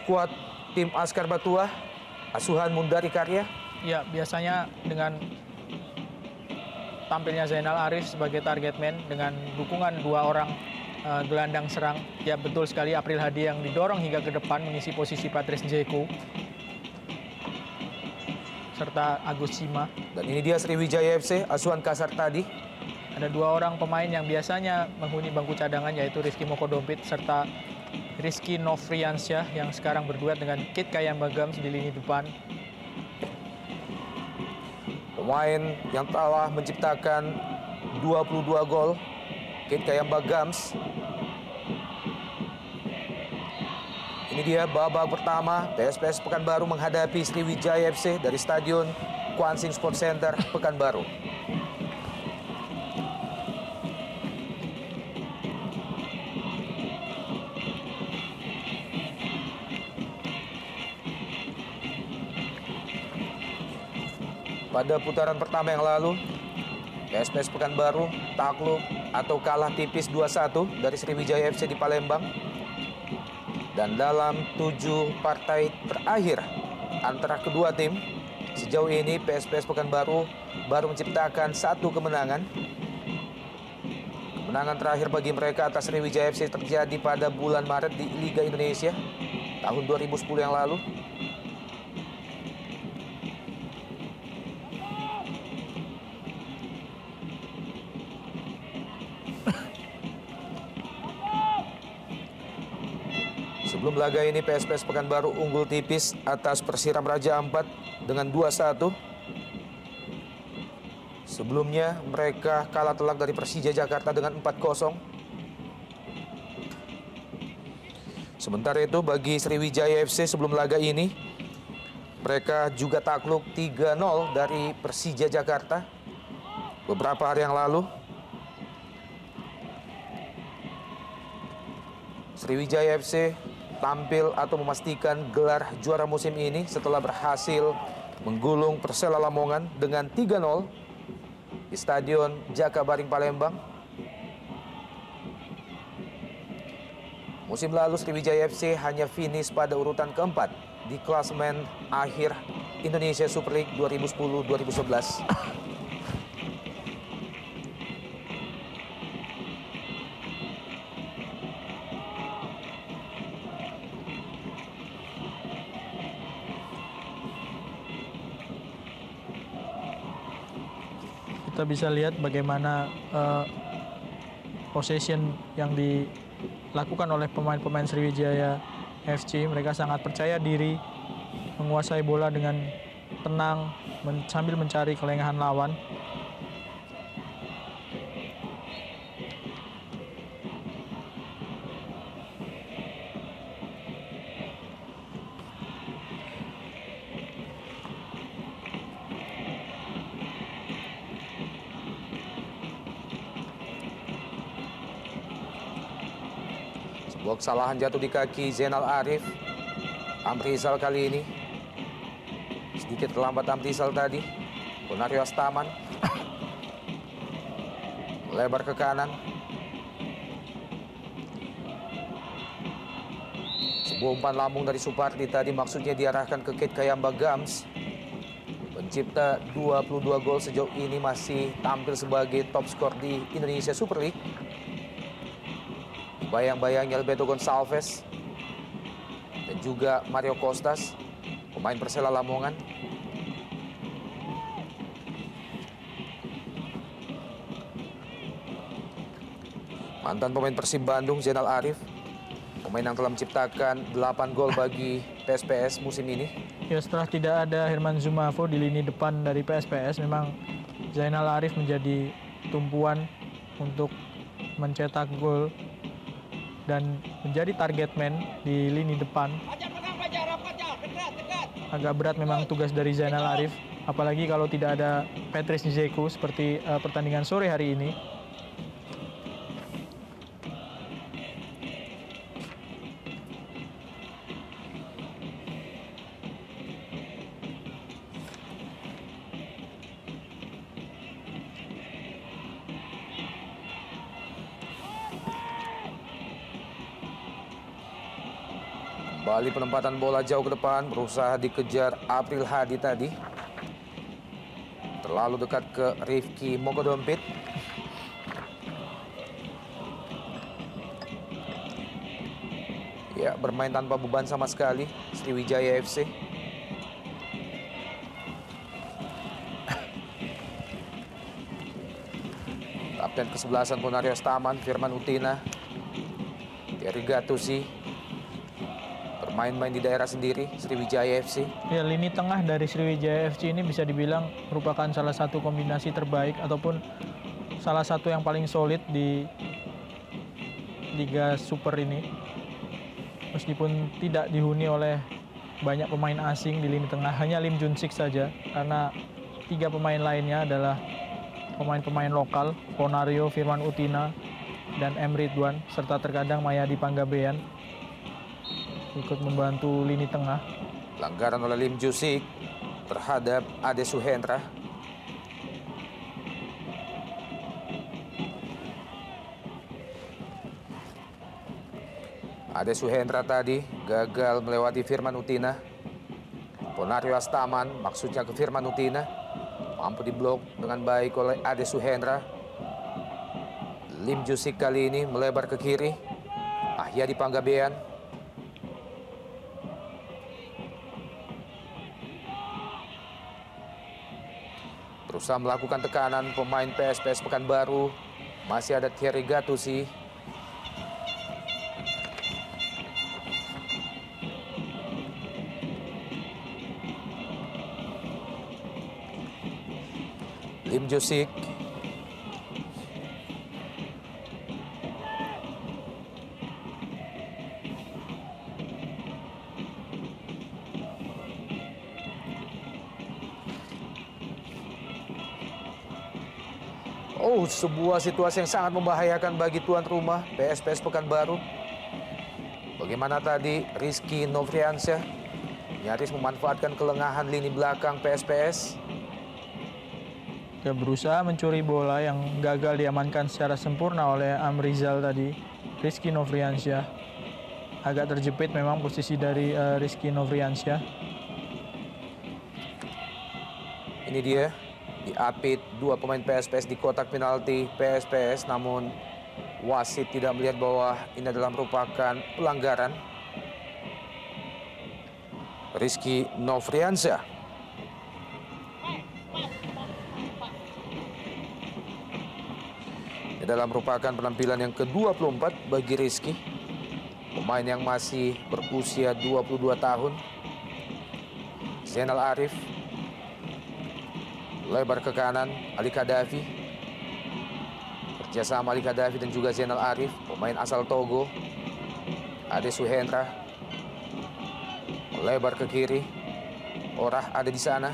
skuad tim Askar Batuah, asuhan Mundari Karya. Ya, biasanya dengan tampilnya Zainal Arif sebagai target man dengan dukungan 2 orang gelandang serang. Ya, betul sekali, April Hadi yang didorong hingga ke depan mengisi posisi Patrice Dzeko serta Agus Sima. Dan ini dia Sriwijaya FC, asuhan Kasar tadi. Ada 2 orang pemain yang biasanya menghuni bangku cadangan, yaitu Rifki Mokodompit serta Rizky Nofriansyah yang sekarang berduet dengan Kit Kayambagams di lini depan. Pemain yang telah menciptakan 22 gol, Kit Kayambagams. Ini dia babak pertama, PSPS Pekanbaru menghadapi Sriwijaya FC dari Stadion Kwansing Sport Center, Pekanbaru. Pada putaran pertama yang lalu, PSPS Pekanbaru takluk atau kalah tipis 2-1 dari Sriwijaya FC di Palembang. Dan dalam 7 partai terakhir antara kedua tim, sejauh ini PSPS Pekanbaru baru menciptakan 1 kemenangan. Kemenangan terakhir bagi mereka atas Sriwijaya FC terjadi pada bulan Maret di Liga Indonesia tahun 2010 yang lalu. Sebelum laga ini PSPS Pekanbaru unggul tipis atas Persiram Raja Ampat dengan 2-1. Sebelumnya mereka kalah telak dari Persija Jakarta dengan 4-0. Sementara itu bagi Sriwijaya FC sebelum laga ini, mereka juga takluk 3-0 dari Persija Jakarta beberapa hari yang lalu. Sriwijaya FC tampil atau memastikan gelar juara musim ini setelah berhasil menggulung Persela Lamongan dengan 3-0 di Stadion Jakabaring Palembang. Musim lalu Sriwijaya FC hanya finish pada urutan keempat di klasemen akhir Indonesia Super League 2010-2011. Kita bisa lihat bagaimana possession yang dilakukan oleh pemain-pemain Sriwijaya FC. Mereka sangat percaya diri, menguasai bola dengan tenang, sambil mencari kelengahan lawan. Sebuah kesalahan jatuh di kaki Zainal Arif. Amrizal kali ini. Sedikit terlambat Amrizal tadi. Bonario Astaman. Lebar ke kanan. Sebuah umpan lambung dari Supardi tadi maksudnya diarahkan ke Kit Kayambagams. Pencipta 22 gol sejauh ini masih tampil sebagai top skor di Indonesia Super League. Bayang-bayangnya Alberto Gonçalves dan juga Mario Costas, pemain Persela Lamongan. Mantan pemain Persib Bandung Zainal Arif, pemain yang telah menciptakan 8 gol bagi PSPS musim ini. Ya, setelah tidak ada Herman Zumafo di lini depan dari PSPS, memang Zainal Arif menjadi tumpuan untuk mencetak gol dan menjadi target man di lini depan. Agak berat memang tugas dari Zainal Arif, apalagi kalau tidak ada Patrice Dzeko seperti pertandingan sore hari ini. Kembali penempatan bola jauh ke depan, berusaha dikejar April Hadi tadi. Terlalu dekat ke Rifki Mokodompit. Ya, bermain tanpa beban sama sekali Sriwijaya FC. Kapten kesebelasan Ponario Astaman, Firman Utina, Thierry Gattuso bermain-main di daerah sendiri Sriwijaya FC. Ya, lini tengah dari Sriwijaya FC ini bisa dibilang merupakan salah satu kombinasi terbaik ataupun salah satu yang paling solid di Liga Super ini. Meskipun tidak dihuni oleh banyak pemain asing di lini tengah, hanya Lim Junsik saja, karena 3 pemain lainnya adalah pemain-pemain lokal, Ponario, Firman Utina, dan M. Ridwan, serta terkadang Mayadi Panggabean ikut membantu lini tengah. Pelanggaran oleh Lim Jusik terhadap Ade Suhendra. Ade Suhendra tadi gagal melewati Firman Utina. Ponario Astaman maksudnya ke Firman Utina. Mampu diblok dengan baik oleh Ade Suhendra. Lim Jusik kali ini melebar ke kiri. Ahyadi Panggabean. Berusaha melakukan tekanan pemain PSPS Pekanbaru. Masih ada Thierry Gattuso. Lim Jusik. Oh, sebuah situasi yang sangat membahayakan bagi tuan rumah PSPS Pekanbaru. Bagaimana tadi Rizky Novriansyah nyaris memanfaatkan kelengahan lini belakang PSPS. Dia berusaha mencuri bola yang gagal diamankan secara sempurna oleh Amrizal tadi. Rizky Novriansyah. Agak terjepit memang posisi dari Rizky Novriansyah. Ini dia, diapit 2 pemain PSPS di kotak penalti PSPS, namun wasit tidak melihat bahwa ini adalah merupakan pelanggaran. Rizky Novriansyah. Ini adalah merupakan penampilan yang ke-24 bagi Rizky. Pemain yang masih berusia 22 tahun. Zainal Arif. Lebar ke kanan, Ali Kadafi. Kerjasama Ali Kadafi dan juga Zainal Arif, pemain asal Togo. Ade Suhendra. Lebar ke kiri. Orah ada di sana.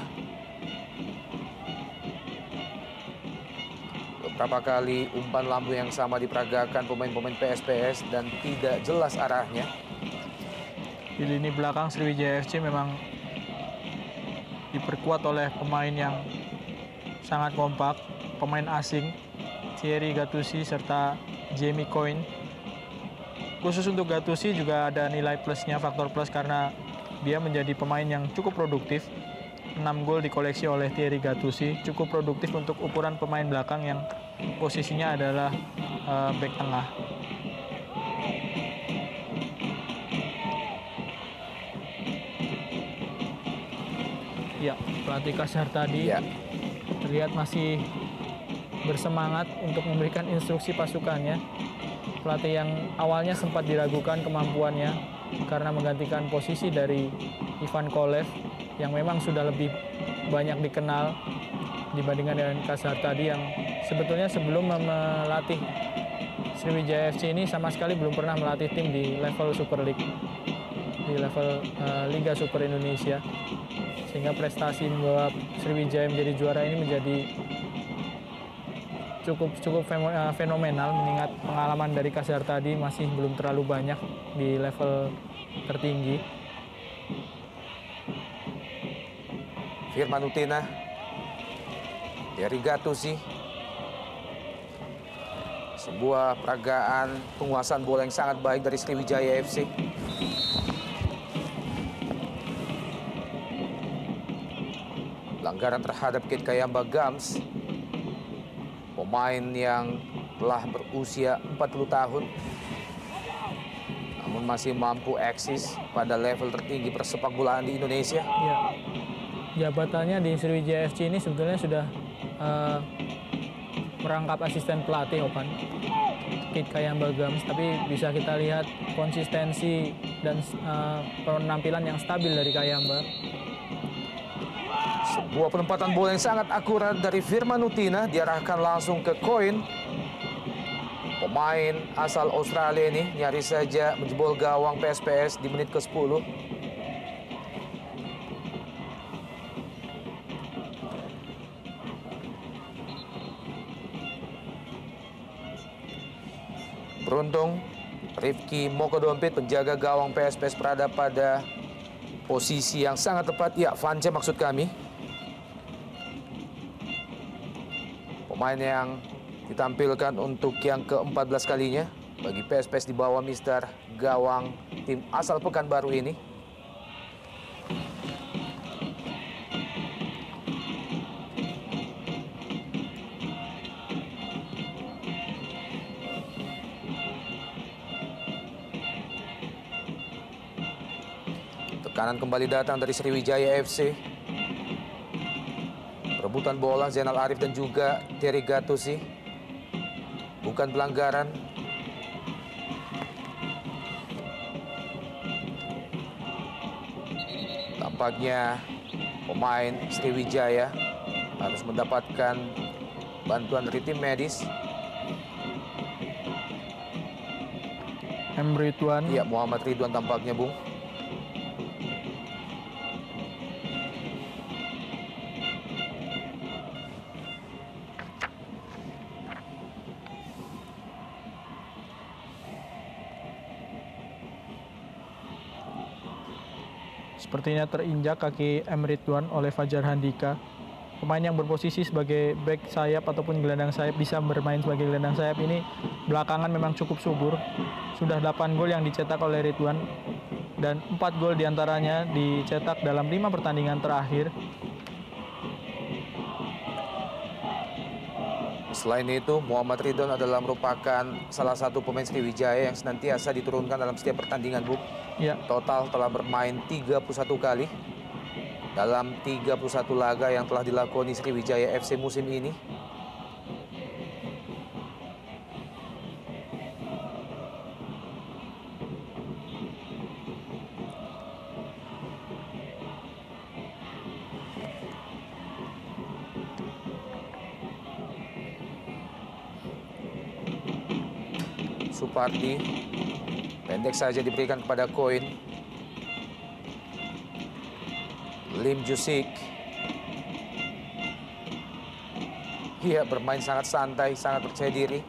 Beberapa kali umpan lambung yang sama diperagakan pemain-pemain PSPS dan tidak jelas arahnya. Di lini belakang Sriwijaya FC memang diperkuat oleh pemain yang sangat kompak, pemain asing, Thierry Gattuso serta Jamie Coyne. Khusus untuk Gattuso juga ada nilai plusnya, faktor plus, karena dia menjadi pemain yang cukup produktif. 6 gol dikoleksi oleh Thierry Gattuso, cukup produktif untuk ukuran pemain belakang yang posisinya adalah back tengah. Ya, pelatih Kasar tadi terlihat masih bersemangat untuk memberikan instruksi pasukannya. Pelatih yang awalnya sempat diragukan kemampuannya karena menggantikan posisi dari Ivan Kolev yang memang sudah lebih banyak dikenal dibandingkan dengan Kasar tadi yang sebetulnya sebelum melatih Sriwijaya FC ini sama sekali belum pernah melatih tim di level Super League, di level Liga Super Indonesia. Sehingga prestasi membawa Sriwijaya menjadi juara ini menjadi cukup fenomenal, mengingat pengalaman dari Kasar tadi masih belum terlalu banyak di level tertinggi. Firman Utina, Thierry Gattuso. Sebuah peragaan penguasaan bola yang sangat baik dari Sriwijaya FC. pelanggaran terhadap Kit Kayamba Gams, pemain yang telah berusia 40 tahun namun masih mampu eksis pada level tertinggi persepak bolaan di Indonesia. Ya, jabatannya di Sriwijaya FC ini sebetulnya sudah merangkap asisten pelatih Okan Kit Kayamba Gams, tapi bisa kita lihat konsistensi dan penampilan yang stabil dari Kayamba. Sebuah penempatan bola yang sangat akurat dari Firman Utina diarahkan langsung ke Koin. Pemain asal Australia ini nyaris saja menjebol gawang PSPS di menit ke-10. Beruntung Rifki Mokodompit, penjaga gawang PSPS, berada pada posisi yang sangat tepat. Ya, Vance maksud kami. Pemain yang ditampilkan untuk yang ke-14 kalinya bagi PSPS di bawah Mister Gawang tim asal Pekanbaru ini. Tekanan kembali datang dari Sriwijaya FC. Rebutan bola Zainal Arif dan juga Terry Gattuso. Bukan pelanggaran. Tampaknya pemain Sriwijaya harus mendapatkan bantuan dari tim medis. Ridwan. Iya, Muhammad Ridwan tampaknya, Bung. Sepertinya terinjak kaki Ridwan oleh Fajar Handika. Pemain yang berposisi sebagai back sayap ataupun gelandang sayap, bisa bermain sebagai gelandang sayap ini belakangan memang cukup subur. Sudah 8 gol yang dicetak oleh Ridwan dan 4 gol diantaranya dicetak dalam 5 pertandingan terakhir. Selain itu, Muhammad Ridwan adalah merupakan salah satu pemain Sriwijaya yang senantiasa diturunkan dalam setiap pertandingan, Bu. Ya. Total telah bermain 31 kali dalam 31 laga yang telah dilakoni Sriwijaya FC musim ini. Supardi pendek saja diberikan kepada Koin. Lim Jusik, ia bermain sangat santai, sangat percaya diri.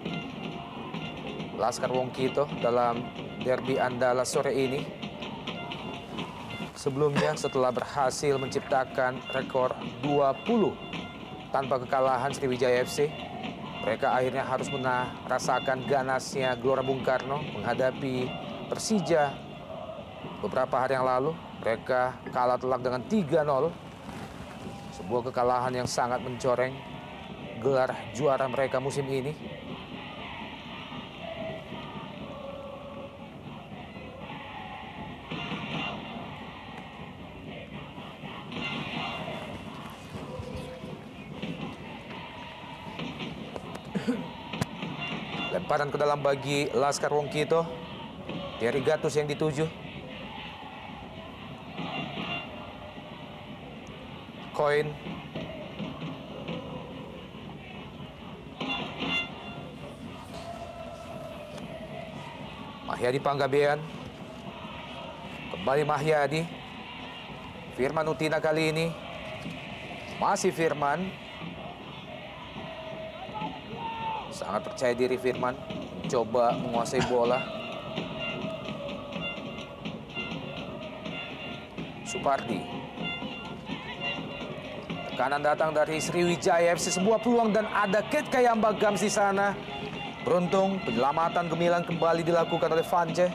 Laskar Wongkito dalam derby andalas sore ini. Sebelumnya setelah berhasil menciptakan rekor 20 tanpa kekalahan Sriwijaya FC, mereka akhirnya harus merasakan ganasnya Gelora Bung Karno menghadapi Persija beberapa hari yang lalu. Mereka kalah telak dengan 3-0. Sebuah kekalahan yang sangat mencoreng gelar juara mereka musim ini. Lemparan ke dalam bagi Laskar Wongkito. Terry Gattuso yang dituju. Koin. Mahyadi Panggabean. Kembali Mahyadi. Firman Utina kali ini. Masih Firman. Sangat percaya diri Firman. Mencoba menguasai bola. Supardi. Tekanan datang dari Sriwijaya FC, sebuah peluang dan ada Kit Kayamba Gams di sana. Beruntung penyelamatan gemilang kembali dilakukan oleh Vance.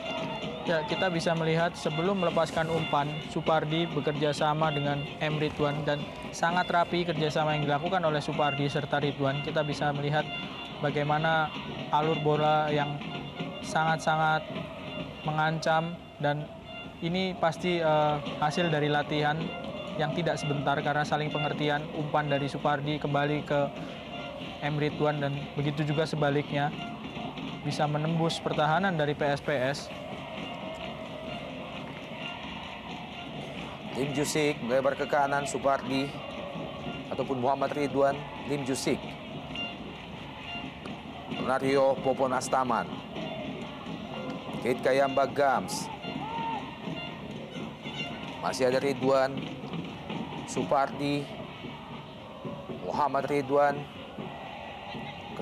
Ya, kita bisa melihat sebelum melepaskan umpan, Supardi bekerja sama dengan M. Ridwan dan sangat rapi kerjasama yang dilakukan oleh Supardi serta Ridwan. Kita bisa melihat bagaimana alur bola yang sangat-sangat mengancam, dan ini pasti hasil dari latihan yang tidak sebentar karena saling pengertian. Umpan dari Supardi kembali ke M. Ridwan dan begitu juga sebaliknya, bisa menembus pertahanan dari PSPS. Lim Jusik melebar ke kanan, Supardi ataupun Muhammad Ridwan. Lim Jusik, Nario Popon Astaman, Kate Kayamba Gams, masih ada Ridwan, Supardi, Muhammad Ridwan,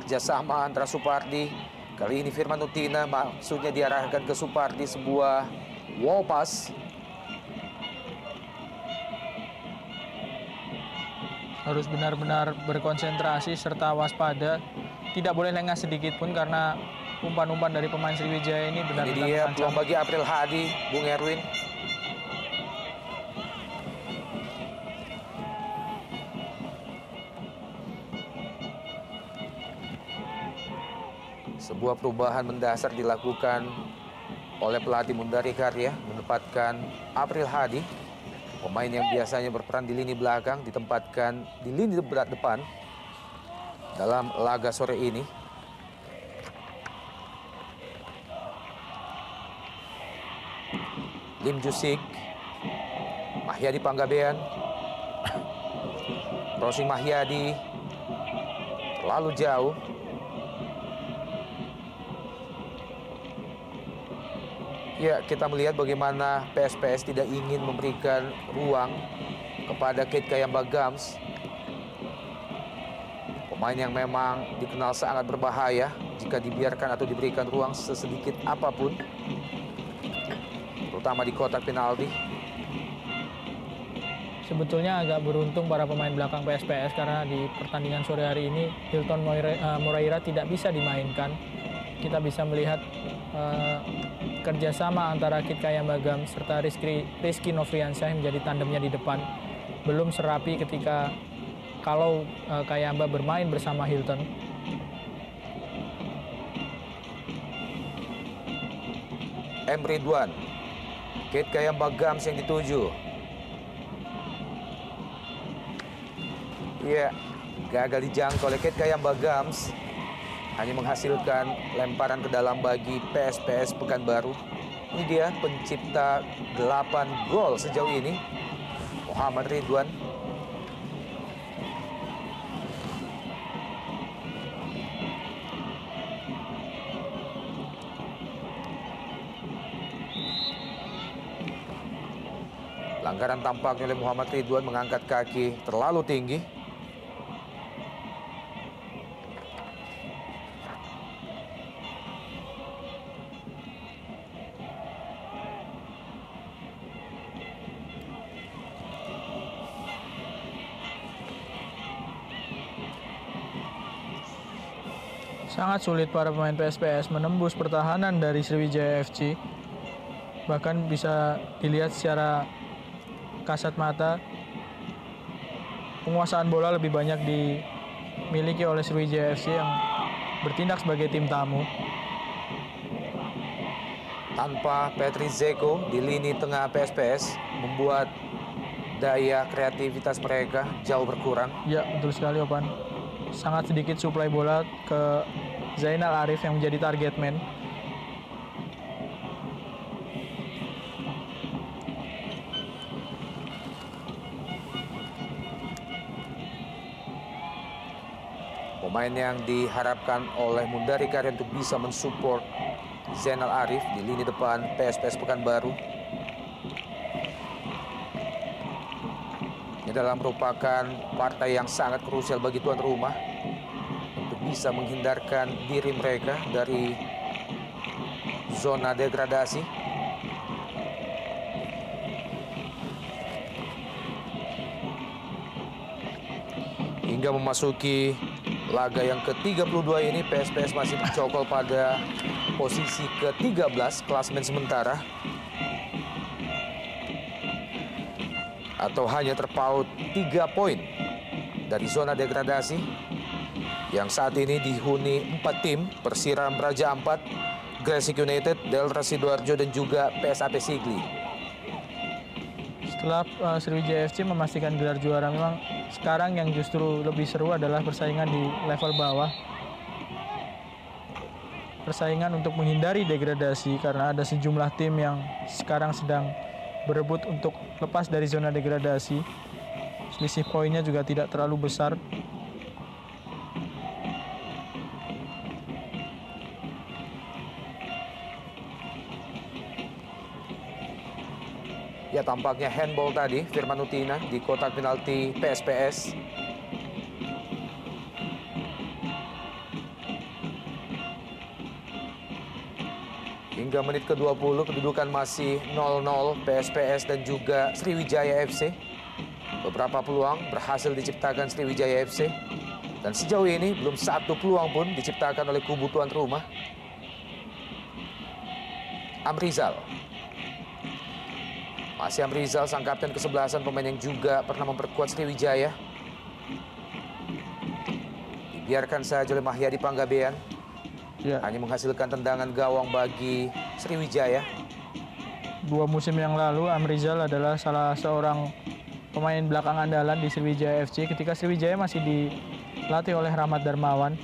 kerjasama antara Supardi. Kali ini Firman Utina maksudnya diarahkan ke Supardi, sebuah wall pass. Harus benar-benar berkonsentrasi serta waspada. Tidak boleh lengah sedikit pun karena umpan-umpan dari pemain Sriwijaya ini benar-benar Ini dia peluang bagi April Hadi, Bung Erwin. Sebuah perubahan mendasar dilakukan oleh pelatih Mundari Karya, menempatkan April Hadi, pemain yang biasanya berperan di lini belakang, ditempatkan di lini depan dalam laga sore ini. Lim Jusik, Mahyadi Panggabean, crossing Mahyadi terlalu jauh. Ya, kita melihat bagaimana PSPS tidak ingin memberikan ruang kepada Kate Kayamba Gams, pemain yang memang dikenal sangat berbahaya jika dibiarkan atau diberikan ruang sesedikit apapun, terutama di kotak penalti. Sebetulnya agak beruntung para pemain belakang PSPS karena di pertandingan sore hari ini Hilton Moreira tidak bisa dimainkan. Kita bisa melihat kerjasama antara Kit Kayamba Gams serta Rizky Nofriansyah yang menjadi tandemnya di depan belum serapi ketika kalau Kayamba bermain bersama Hilton. M. Ridwan, Kit Kayamba Gams yang dituju. Ya, gagal dijangkau oleh Kit Kayamba Gams. Hanya menghasilkan lemparan ke dalam bagi PSPS Pekanbaru. Ini dia pencipta 8 gol sejauh ini, Muhammad Ridwan. Pelanggaran tampaknya oleh Muhammad Ridwan, mengangkat kaki terlalu tinggi. Sangat sulit para pemain PSPS menembus pertahanan dari Sriwijaya FC. Bahkan bisa dilihat secara kasat mata, penguasaan bola lebih banyak dimiliki oleh Sriwijaya FC yang bertindak sebagai tim tamu. Tanpa Petri Zeko di lini tengah PSPS membuat daya kreativitas mereka jauh berkurang. Ya, betul sekali Opan. Sangat sedikit suplai bola ke Zainal Arif yang menjadi target man. Pemain yang diharapkan oleh Mundari Karya untuk bisa mensupport Zainal Arif di lini depan PSPS Pekanbaru. Ini adalah merupakan partai yang sangat krusial bagi tuan rumah untuk bisa menghindarkan diri mereka dari zona degradasi. Hingga memasuki laga yang ke-32 ini, PSPS masih bercokol pada posisi ke-13 klasemen sementara. Atau hanya terpaut 3 poin dari zona degradasi. Yang saat ini dihuni 4 tim, Persiram Raja Ampat, Gresik United, Delta Sidoarjo, dan juga PSAP Sigli. Setelah Sriwijaya FC memastikan gelar juara, memang sekarang yang justru lebih seru adalah persaingan di level bawah. Persaingan untuk menghindari degradasi karena ada sejumlah tim yang sekarang sedang berebut untuk lepas dari zona degradasi. Selisih poinnya juga tidak terlalu besar. Ya, tampaknya handball tadi Firman Utina di kotak penalti PSPS. Hingga menit ke-20 kedudukan masih 0-0 PSPS dan juga Sriwijaya FC. Beberapa peluang berhasil diciptakan Sriwijaya FC. Dan sejauh ini belum satu peluang pun diciptakan oleh kubu tuan rumah. Amrizal. Masih Amrizal, sang kapten kesebelasan, pemain yang juga pernah memperkuat Sriwijaya. Dibiarkan saja oleh Mahyadi Panggabean. Ya. Hanya menghasilkan tendangan gawang bagi Sriwijaya. 2 musim yang lalu Amrizal adalah salah seorang pemain belakang andalan di Sriwijaya FC ketika Sriwijaya masih dilatih oleh Rahmat Darmawan.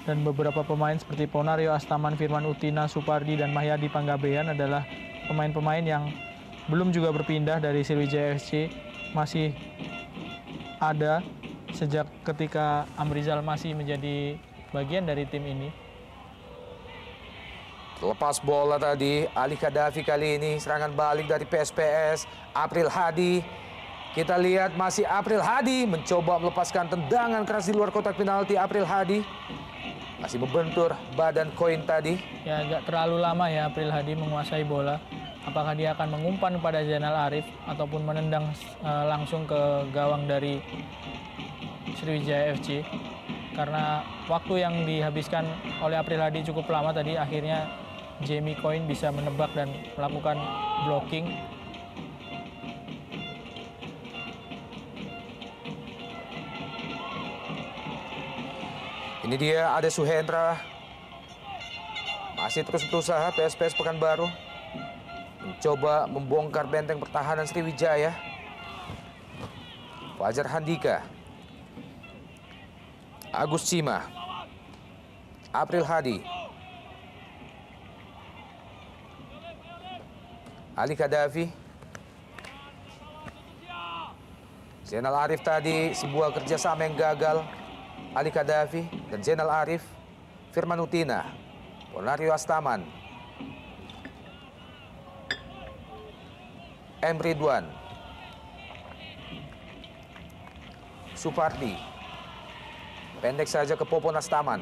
Dan beberapa pemain seperti Ponario Astaman, Firman Utina, Supardi, dan Mahyadi Panggabean adalah pemain-pemain yang belum juga berpindah dari Sriwijaya FC, masih ada sejak ketika Amrizal masih menjadi bagian dari tim ini. Lepas bola tadi, Ali Kadafi kali ini serangan balik dari PSPS, April Hadi. Kita lihat masih April Hadi mencoba melepaskan tendangan keras di luar kotak penalti. April Hadi masih membentur badan koin tadi. Ya, agak terlalu lama ya April Hadi menguasai bola. Apakah dia akan mengumpan kepada Zainal Arif ataupun menendang langsung ke gawang dari Sriwijaya FC? Karena waktu yang dihabiskan oleh April Hadi cukup lama tadi, akhirnya Jamie Coin bisa menebak dan melakukan blocking. Ini dia Ade Suhendra. Masih terus berusaha PSPS Pekanbaru mencoba membongkar benteng pertahanan Sriwijaya. Fajar Handika, Agus Cima, April Hadi, Ali Kadafi, Zainal Arif tadi sebuah kerjasama yang gagal. Ali Kadafi dan Zainal Arif, Firman Utina, Ponario Astaman, M. Ridwan, Supardi, pendek saja ke Popon Astaman,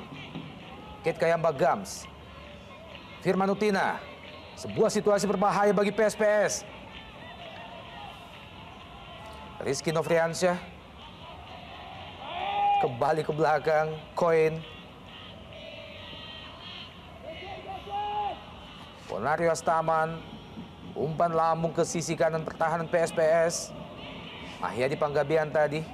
Kit Kayamba Gams, Firman Utina, sebuah situasi berbahaya bagi PSPS. Rizky Novriansyah kembali ke belakang, Koin, Ponario Astaman, umpan lambung ke sisi kanan pertahanan PSPS. Mahyadi Panggabean tadi.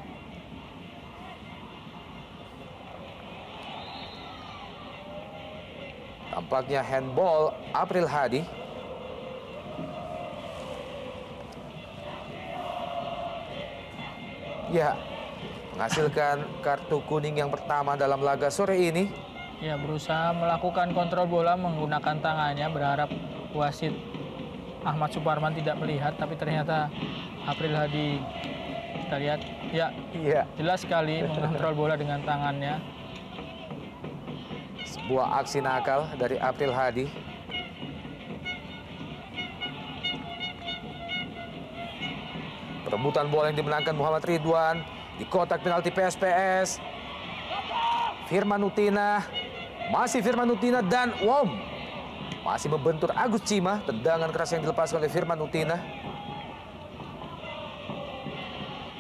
Tampaknya handball April Hadi. Ya, menghasilkan kartu kuning yang pertama dalam laga sore ini. Ya, berusaha melakukan kontrol bola menggunakan tangannya, berharap wasit Ahmad Suparman tidak melihat, tapi ternyata April Hadi, kita lihat, ya, jelas sekali mengontrol bola dengan tangannya. Sebuah aksi nakal dari April Hadi. Perebutan bola yang dimenangkan Muhammad Ridwan di kotak penalti PSPS. Firman Utina, masih Firman Utina dan masih membentur Agus Cima. Tendangan keras yang dilepaskan oleh Firman Utina.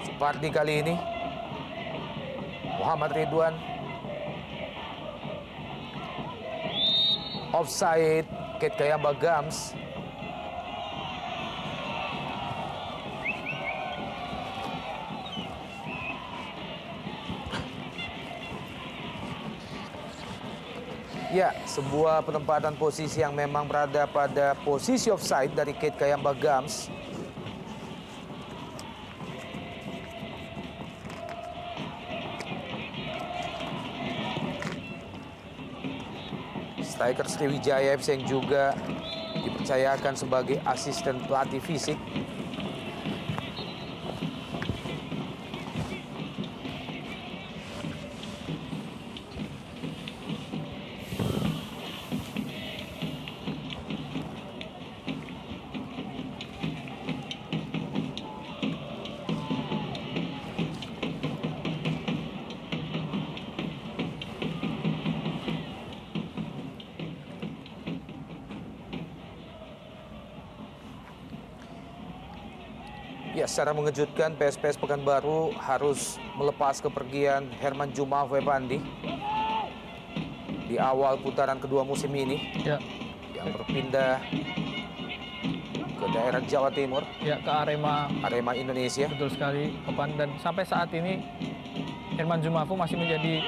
Supardi kali ini, Muhammad Ridwan, offside Kate Kayamba Gams. Ya, sebuah penempatan posisi yang memang berada pada posisi offside dari Kate Kayamba Gams. Striker Sriwijaya FC yang juga dipercayakan sebagai asisten pelatih fisik. Ya, secara mengejutkan PSPS Pekanbaru harus melepas kepergian Herman Jumafe Pandi di awal putaran kedua musim ini. Ya. Yang berpindah ke daerah Jawa Timur. Ya, ke Arema Indonesia. Betul sekali, Kopan. Dan sampai saat ini Herman Jumafu masih menjadi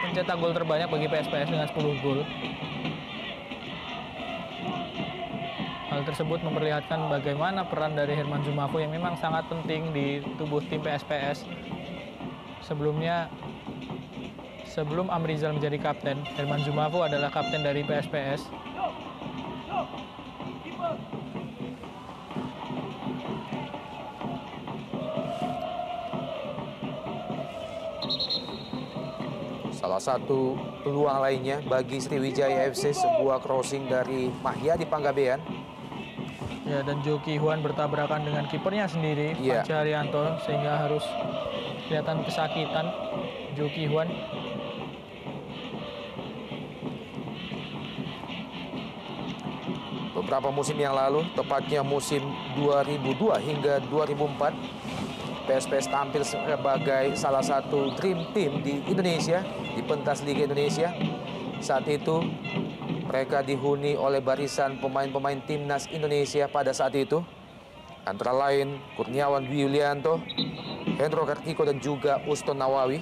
pencetak gol terbanyak bagi PSPS dengan 10 gol. Hal tersebut memperlihatkan bagaimana peran dari Herman Jumafu yang memang sangat penting di tubuh tim PSPS. Sebelum Amrizal menjadi kapten, Herman Jumafu adalah kapten dari PSPS. Salah satu peluang lainnya bagi Sriwijaya FC, sebuah crossing dari Mahyadi Panggabean. Ya, dan Joki Hwan bertabrakan dengan kipernya sendiri, Ya. Panca Haryanto, sehingga harus kelihatan kesakitan Joki Hwan. Beberapa musim yang lalu, tepatnya musim 2002 hingga 2004, PSPS tampil sebagai salah satu dream team di Indonesia, di pentas Liga Indonesia. Saat itu, mereka dihuni oleh barisan pemain-pemain timnas Indonesia pada saat itu. Antara lain Kurniawan Dwi Yulianto, Hendro Kartiko, dan juga Uston Nawawi.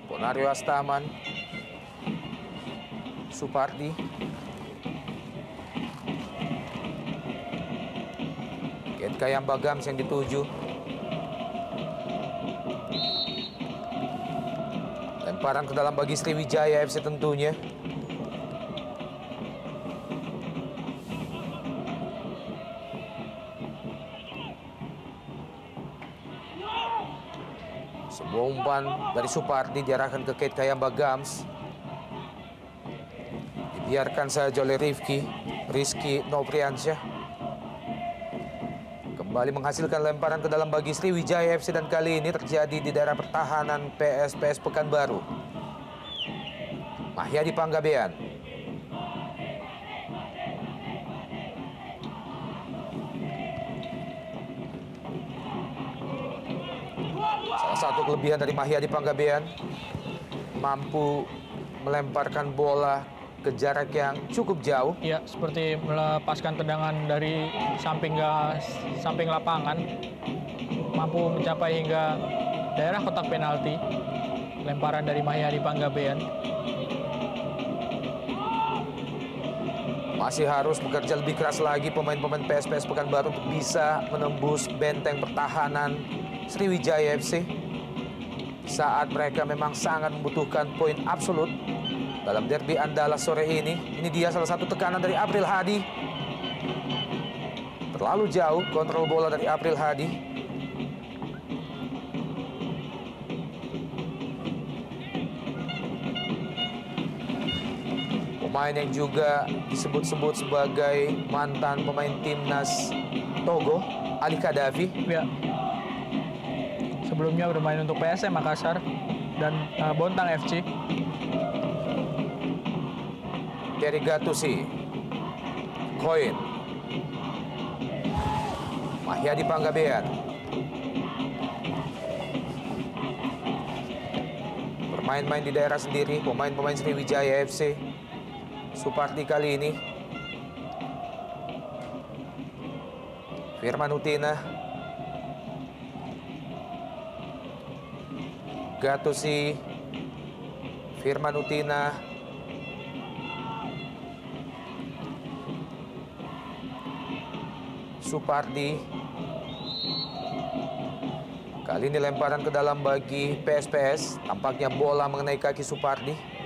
Ponario Astaman, Supardi, Kate Kayamba Gams yang dituju. Lemparan ke dalam bagi Sriwijaya FC tentunya. Sebuah umpan dari Supardi diarahkan ke Kate Kayamba Gams. Dibiarkan saja oleh Rizky Nopriansyah. Kembali menghasilkan lemparan ke dalam bagi Sriwijaya FC, dan kali ini terjadi di daerah pertahanan PSPS Pekanbaru. Mahyadi Panggabean. Salah satu kelebihan dari Mahyadi Panggabean, mampu melemparkan bola ke jarak yang cukup jauh. Ya, seperti melepaskan tendangan dari samping lapangan, mampu mencapai hingga daerah kotak penalti. Lemparan dari Mahyadi Panggabean. Masih harus bekerja lebih keras lagi pemain-pemain PSPS Pekanbaru untuk bisa menembus benteng pertahanan Sriwijaya FC saat mereka memang sangat membutuhkan poin absolut dalam derby andalas sore ini. Ini dia salah satu tekanan dari April Hadi. Terlalu jauh kontrol bola dari April Hadi. Pemain yang juga disebut-sebut sebagai mantan pemain timnas Togo, Ali Kadafi. Ya. Sebelumnya bermain untuk PSM Makassar dan Bontang FC. Thierry Gattuso, Koin, Mahyadi Panggabean. Bermain-main di daerah sendiri, pemain-pemain Sriwijaya FC. Supardi kali ini. Firman Utina. Gattuso, Firman Utina, Supardi. Kali ini lemparan ke dalam bagi PSPS. Tampaknya bola mengenai kaki Supardi.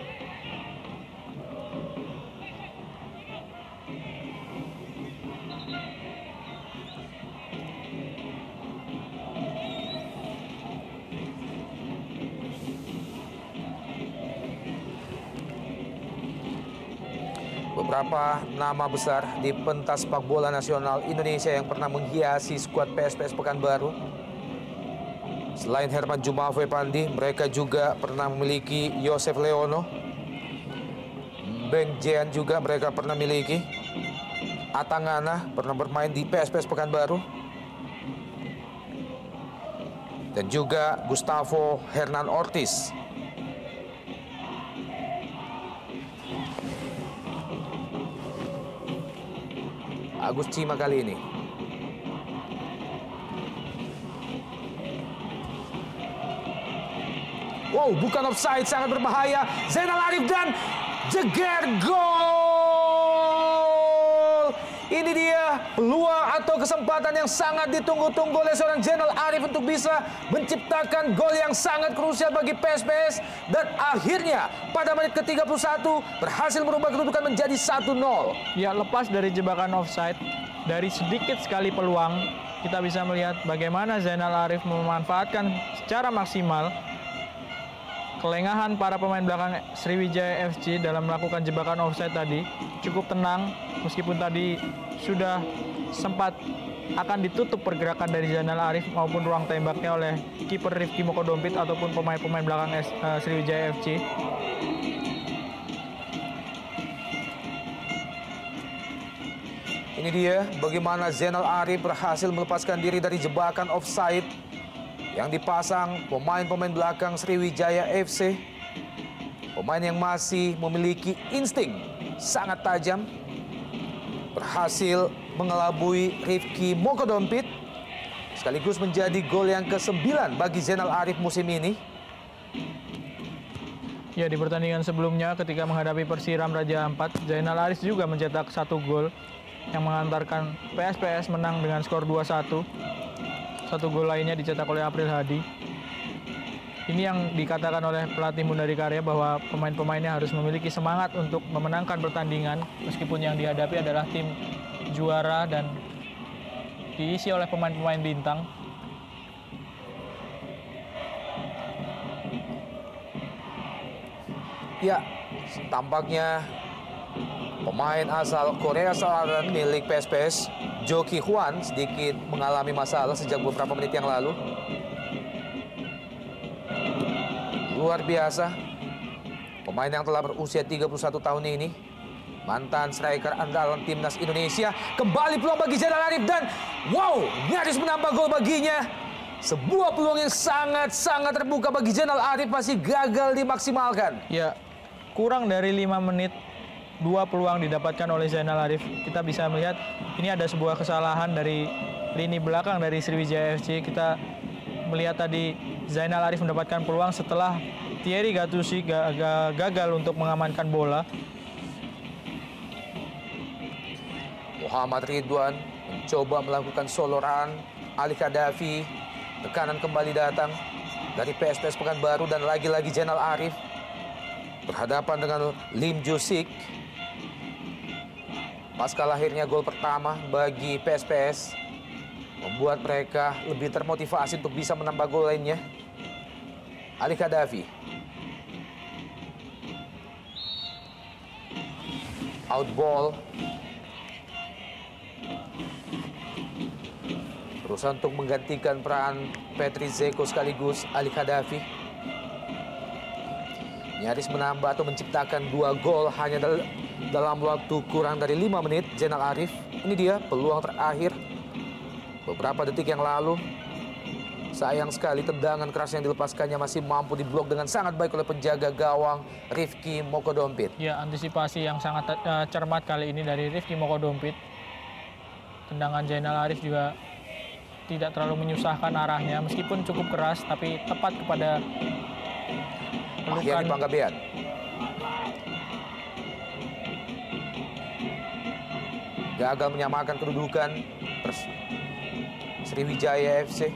Beberapa nama besar di pentas sepak bola nasional Indonesia yang pernah menghiasi skuad PSPS Pekanbaru. Selain Herman Jumafo Pandi, mereka juga pernah memiliki Yosef Leono. Beng Jean juga mereka pernah miliki. Atangana pernah bermain di PSPS Pekanbaru. Dan juga Gustavo Hernan Ortiz. Agus Cima kali ini. Wow, bukan offside, sangat berbahaya. Zainal Arif dan jeger gol. Ini dia peluang atau kesempatan yang sangat ditunggu-tunggu oleh seorang Zainal Arif untuk bisa menciptakan gol yang sangat krusial bagi PSPS. Dan akhirnya pada menit ke-31 berhasil merubah kedudukan menjadi 1-0. Ya, lepas dari jebakan offside, dari sedikit sekali peluang, kita bisa melihat bagaimana Zainal Arif memanfaatkan secara maksimal kelengahan para pemain belakang Sriwijaya FC dalam melakukan jebakan offside tadi. Cukup tenang, meskipun tadi sudah sempat akan ditutup pergerakan dari Zainal Arif maupun ruang tembaknya oleh kiper Rifki Mokodompit ataupun pemain-pemain belakang Sriwijaya FC. Ini dia bagaimana Zainal Arif berhasil melepaskan diri dari jebakan offside yang dipasang pemain-pemain belakang Sriwijaya FC. Pemain yang masih memiliki insting sangat tajam. Berhasil mengelabui Rifki Mokodompit. Sekaligus menjadi gol yang ke-9 bagi Zainal Arif musim ini. Ya, di pertandingan sebelumnya ketika menghadapi Persiram Raja Ampat, Zainal Arif juga mencetak 1 gol yang mengantarkan PSPS menang dengan skor 2-1. 1 gol lainnya dicetak oleh April Hadi. Ini yang dikatakan oleh pelatih Mundari Karya bahwa pemain-pemainnya harus memiliki semangat untuk memenangkan pertandingan meskipun yang dihadapi adalah tim juara dan diisi oleh pemain-pemain bintang. Ya, tampaknya pemain asal Korea Selatan milik PSPS, Jo Ki Hwan, sedikit mengalami masalah sejak beberapa menit yang lalu. Luar biasa. Pemain yang telah berusia 31 tahun ini. Mantan striker andalan timnas Indonesia. Kembali peluang bagi Zainal Arif dan wow, nyaris menambah gol baginya. Sebuah peluang yang sangat-sangat terbuka bagi Zainal Arif masih gagal dimaksimalkan. Ya, kurang dari 5 menit. 2 peluang didapatkan oleh Zainal Arif. Kita bisa melihat ini ada sebuah kesalahan dari lini belakang dari Sriwijaya FC. Kita melihat tadi Zainal Arif mendapatkan peluang setelah Thierry Gattuso gagal untuk mengamankan bola. Muhammad Ridwan mencoba melakukan solo run. Ali Kadafi, tekanan kembali datang dari PSPS Pekanbaru dan lagi-lagi Zainal Arif berhadapan dengan Lim Jusik. Pasca lahirnya gol pertama bagi PSPS membuat mereka lebih termotivasi untuk bisa menambah gol lainnya. Ali Kadafi. out ball. Berusaha untuk menggantikan peran Petri Zeko sekaligus Ali Khadafi. Nyaris menambah atau menciptakan 2 gol hanya dalam waktu kurang dari 5 menit. Zainal Arif, ini dia peluang terakhir beberapa detik yang lalu. Sayang sekali tendangan keras yang dilepaskannya masih mampu diblok dengan sangat baik oleh penjaga gawang Rifki Mokodompit. Ya, antisipasi yang sangat cermat kali ini dari Rifki Mokodompit. Tendangan Zainal Arif juga tidak terlalu menyusahkan arahnya, meskipun cukup keras tapi tepat kepada Mahyadi Panggabean. Gagal menyamakan kedudukan Sriwijaya FC.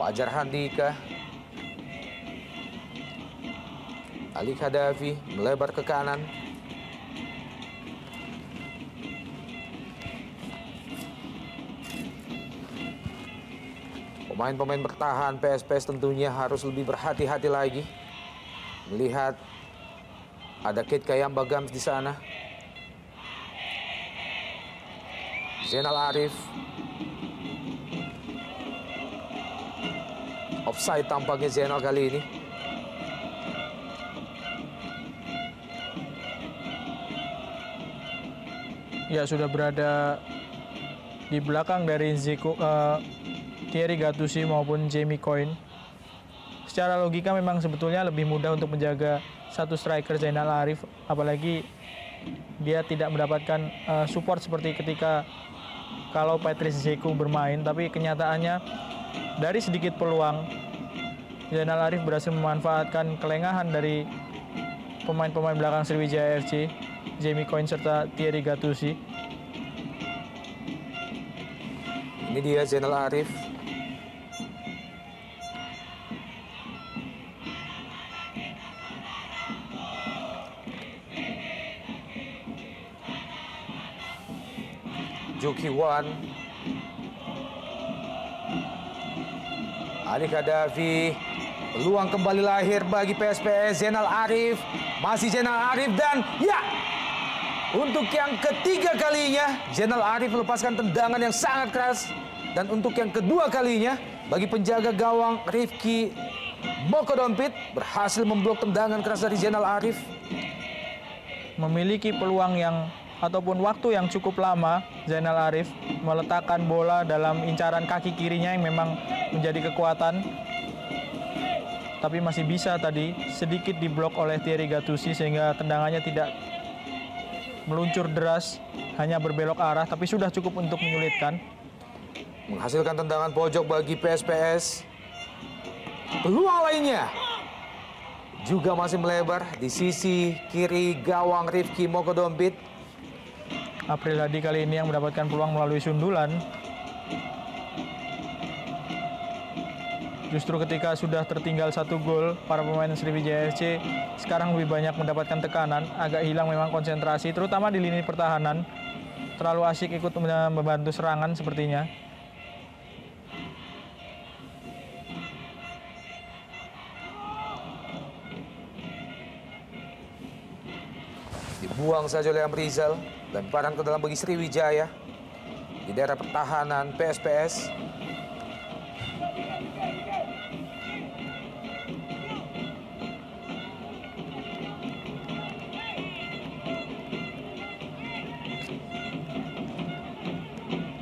Fajar Handika, Ali Khadafi melebar ke kanan. Pemain-pemain bertahan PSPS tentunya harus lebih berhati-hati lagi. Melihat ada Kate Kayamba Gams di sana. Zainal Arif. Offside tampaknya Zainal kali ini. Ya, sudah berada di belakang dari Zeko, Thierry Gattuso maupun Jamie Coyne. Secara logika memang sebetulnya lebih mudah untuk menjaga satu striker Zainal Arif, apalagi dia tidak mendapatkan support seperti ketika kalau Patrice Zeko bermain. Tapi kenyataannya dari sedikit peluang, Zainal Arif berhasil memanfaatkan kelengahan dari pemain-pemain belakang Sriwijaya FC, Jamie Coyne serta Thierry Gattuso. Ini dia Zainal Arif. Juki Wan. Ali Khadafi. Peluang kembali lahir bagi PSPS. Zainal Arif. Masih Zainal Arif dan ya! Untuk yang ketiga kalinya, Zainal Arif melepaskan tendangan yang sangat keras. Dan untuk yang kedua kalinya, bagi penjaga gawang Rifki Mokodompit berhasil memblok tendangan keras dari Zainal Arif. Memiliki peluang yang ataupun waktu yang cukup lama, Zainal Arif meletakkan bola dalam incaran kaki kirinya yang memang menjadi kekuatan. Tapi masih bisa tadi sedikit diblok oleh Thierry Gattuso sehingga tendangannya tidak meluncur deras, hanya berbelok arah, tapi sudah cukup untuk menyulitkan. Menghasilkan tendangan pojok bagi PSPS. Peluang lainnya juga masih melebar di sisi kiri gawang Rifki Mokodompit. April Hadi kali ini yang mendapatkan peluang melalui sundulan. Justru ketika sudah tertinggal 1 gol, para pemain Sriwijaya FC sekarang lebih banyak mendapatkan tekanan, agak hilang memang konsentrasi, terutama di lini pertahanan. Terlalu asyik ikut membantu serangan sepertinya. Dibuang saja oleh Amrizal. Lemparan ke dalam bagi Sriwijaya di daerah pertahanan PSPS.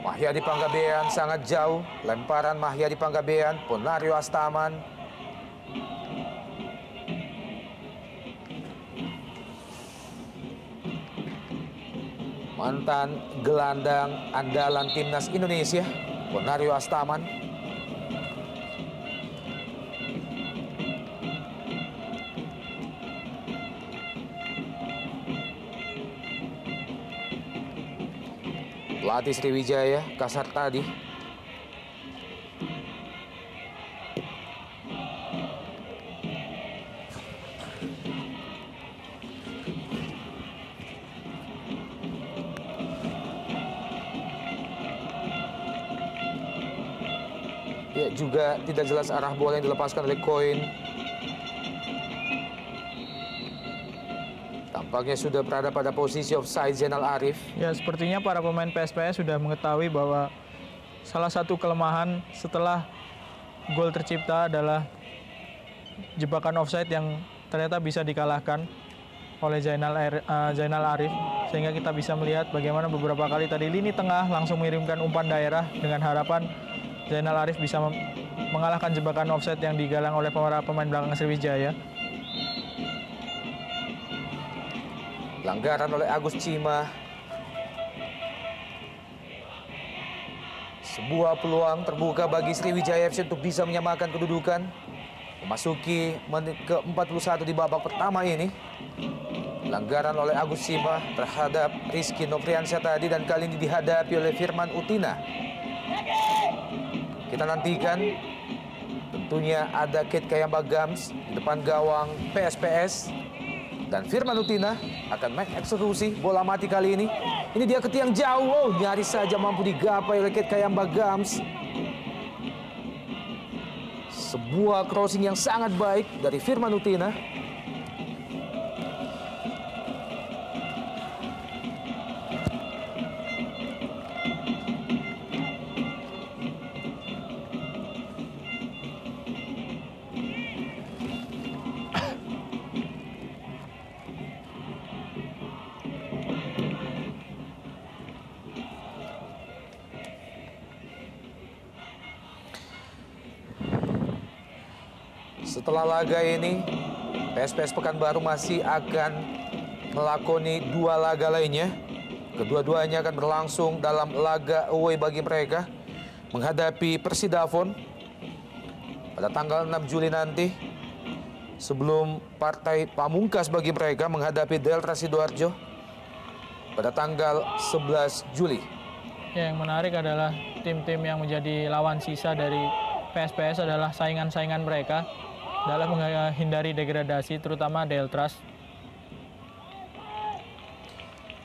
Mahyadi Panggabean sangat jauh. Lemparan Mahyadi Panggabean, Ponario Astaman. Mantan gelandang andalan timnas Indonesia, Ponario Astaman. Pelatih Sriwijaya, Kasar tadi. juga tidak jelas arah bola yang dilepaskan oleh Koin. Tampaknya sudah berada pada posisi offside Zainal Arif. Ya, sepertinya para pemain PSPS sudah mengetahui bahwa salah satu kelemahan setelah gol tercipta adalah jebakan offside yang ternyata bisa dikalahkan oleh Zainal Arif, sehingga kita bisa melihat bagaimana beberapa kali tadi lini tengah langsung mengirimkan umpan daerah dengan harapan Zainal Arif bisa mengalahkan jebakan offside yang digalang oleh para pemain belakang Sriwijaya. Pelanggaran oleh Agus Cima. Sebuah peluang terbuka bagi Sriwijaya FC untuk bisa menyamakan kedudukan. Memasuki menit ke-41 di babak pertama ini. Pelanggaran oleh Agus Cima terhadap Rizky Nofriansyah tadi, dan kali ini dihadapi oleh Firman Utina. Kita nantikan tentunya ada Kate Kayambagams di depan gawang PSPS. Dan Firman Utina akan mengeksekusi bola mati kali ini. Ini dia ke tiang jauh. Oh, nyaris saja mampu digapai oleh Kate Kayambagams. Sebuah crossing yang sangat baik dari Firman Utina. Setelah laga ini, PSPS Pekanbaru masih akan melakoni 2 laga lainnya. Kedua-duanya akan berlangsung dalam laga away bagi mereka menghadapi Persidafon pada tanggal 6 Juli nanti, sebelum partai pamungkas bagi mereka menghadapi Delta Sidoarjo pada tanggal 11 Juli. Ya, yang menarik adalah tim-tim yang menjadi lawan sisa dari PSPS adalah saingan-saingan mereka dalam menghindari degradasi, terutama Deltras.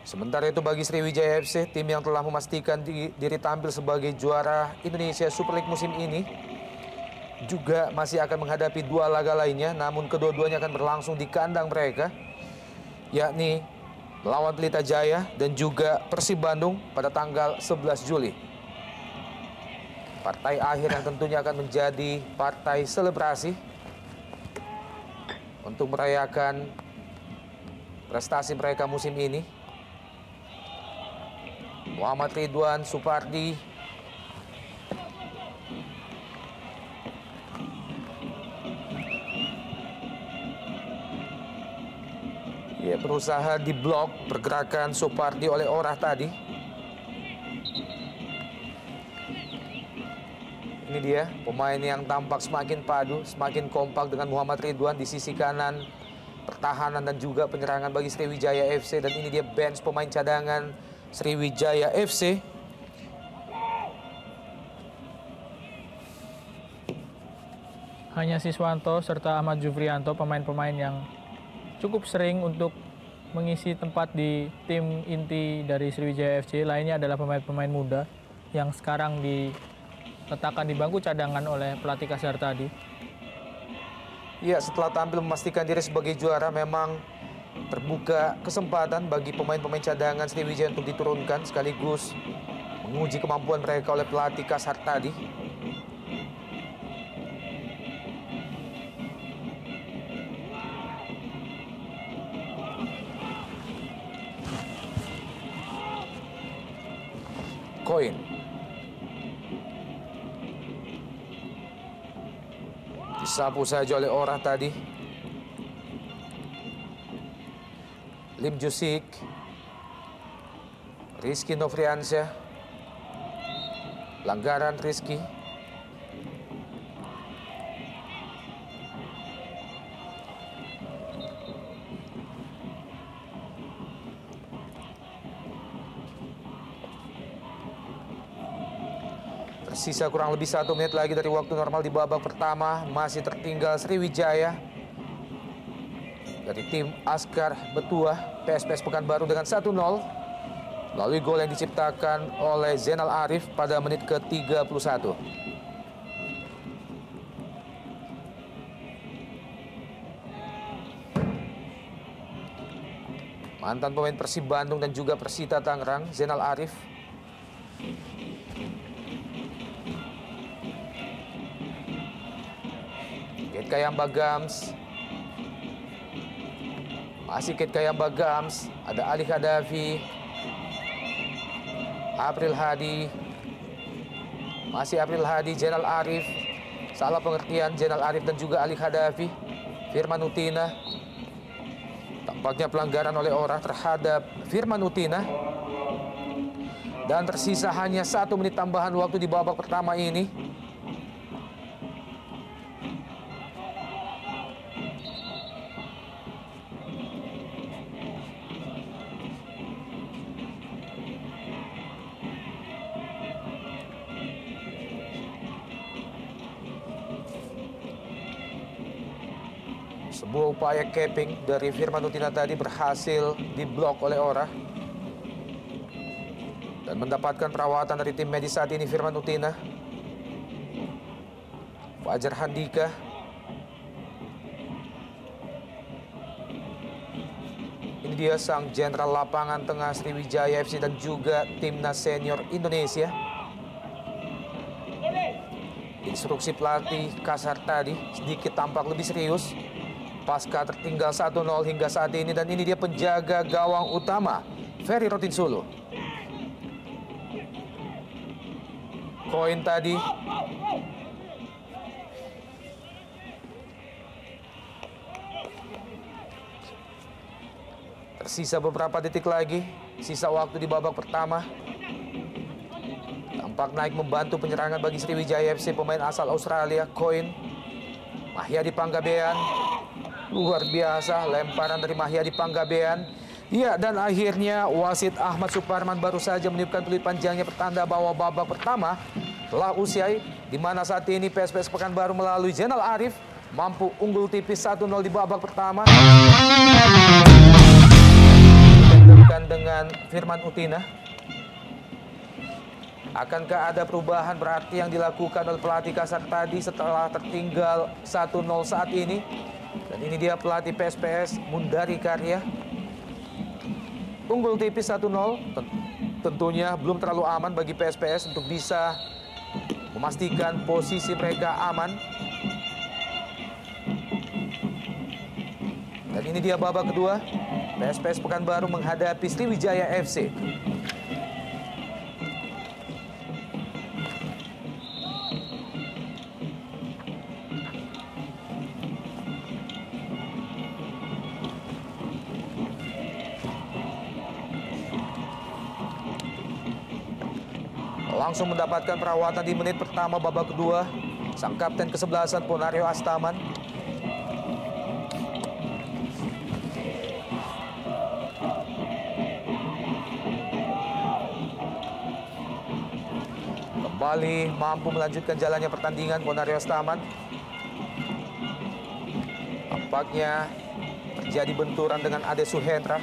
Sementara itu bagi Sriwijaya FC, tim yang telah memastikan diri tampil sebagai juara Indonesia Super League musim ini, juga masih akan menghadapi 2 laga lainnya, namun kedua-duanya akan berlangsung di kandang mereka, yakni melawan Pelita Jaya dan juga Persib Bandung pada tanggal 11 Juli. Partai akhir yang tentunya akan menjadi partai selebrasi untuk merayakan prestasi mereka musim ini. Muhammad Ridwan Supardi berusaha diblok pergerakan Supardi oleh Orah tadi. Ini dia pemain yang tampak semakin padu, semakin kompak dengan Muhammad Ridwan di sisi kanan pertahanan dan juga penyerangan bagi Sriwijaya FC. Dan ini dia bench pemain cadangan Sriwijaya FC. Hanya Siswanto serta Ahmad Jufrianto, pemain-pemain yang cukup sering untuk mengisi tempat di tim inti dari Sriwijaya FC. Lainnya adalah pemain-pemain muda yang sekarang diletakkan di bangku cadangan oleh pelatih Kasar tadi. Ya, setelah tampil memastikan diri sebagai juara, memang terbuka kesempatan bagi pemain-pemain cadangan Sriwijaya untuk diturunkan sekaligus menguji kemampuan mereka oleh pelatih Kasar tadi. Koin disapu saja oleh Orah tadi. Lim Jusik, Rizky Nofriansyah, pelanggaran Rizky. Tersisa kurang lebih 1 menit lagi dari waktu normal di babak pertama. Masih tertinggal Sriwijaya dari tim Askar Betuah PSPS Pekanbaru dengan 1-0 melalui gol yang diciptakan oleh Zainal Arif pada menit ke-31. mantan pemain Persib Bandung dan juga Persita Tangerang, Zainal Arif. Kate Kayamba Gams. Masih Kate Kayamba Gams. Ada Ali Khadafi. April Hadi. Masih April Hadi, Zainal Arif. Salah pengertian, Zainal Arif dan juga Ali Khadafi. Firman Utina. Tampaknya pelanggaran oleh orang terhadap Firman Utina. Dan tersisa hanya 1 menit tambahan waktu di babak pertama ini. Sebuah upaya capping dari Firman Utina tadi berhasil diblok oleh Ora. Dan mendapatkan perawatan dari tim medis saat ini Firman Utina. Fajar Handika. Ini dia sang jenderal lapangan tengah Sriwijaya FC dan juga timnas senior Indonesia. Instruksi pelatih kasar tadi sedikit tampak lebih serius. Pasca tertinggal 1-0 hingga saat ini, dan ini dia penjaga gawang utama Ferry Rotinsulu. Koin tadi. Tersisa beberapa detik lagi, sisa waktu di babak pertama. Tampak naik membantu penyerangan bagi Sriwijaya FC pemain asal Australia, Koin. Mahyadi Panggabean. Luar biasa lemparan dari Mahyadi Panggabean. Ya, dan akhirnya wasit Ahmad Suparman baru saja meniupkan peluit panjangnya pertanda bahwa babak pertama telah usai, di mana saat ini PSPS Pekanbaru melalui Zainal Arif mampu unggul tipis 1-0 di babak pertama. Dilanjutkan dengan Firman Utina. Akankah ada perubahan berarti yang dilakukan oleh pelatih kasar tadi setelah tertinggal 1-0 saat ini? Dan ini dia pelatih PSPS Mundari Karya. Unggul tipis 1-0. Tentunya belum terlalu aman bagi PSPS untuk bisa memastikan posisi mereka aman. Dan ini dia babak kedua. PSPS Pekanbaru menghadapi Sriwijaya FC. Langsung mendapatkan perawatan di menit pertama babak kedua, sang kapten kesebelasan Ponario Astaman. Kembali mampu melanjutkan jalannya pertandingan Ponario Astaman. Tampaknya terjadi benturan dengan Ade Suhendra.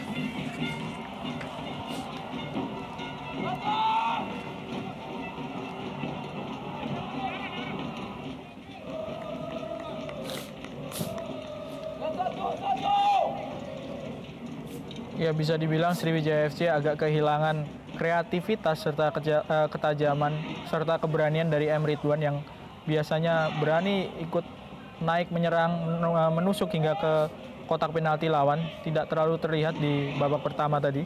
Ya, bisa dibilang Sriwijaya FC agak kehilangan kreativitas serta ketajaman serta keberanian dari M. Ridwan yang biasanya berani ikut naik menyerang, menusuk hingga ke kotak penalti lawan. Tidak terlalu terlihat di babak pertama tadi.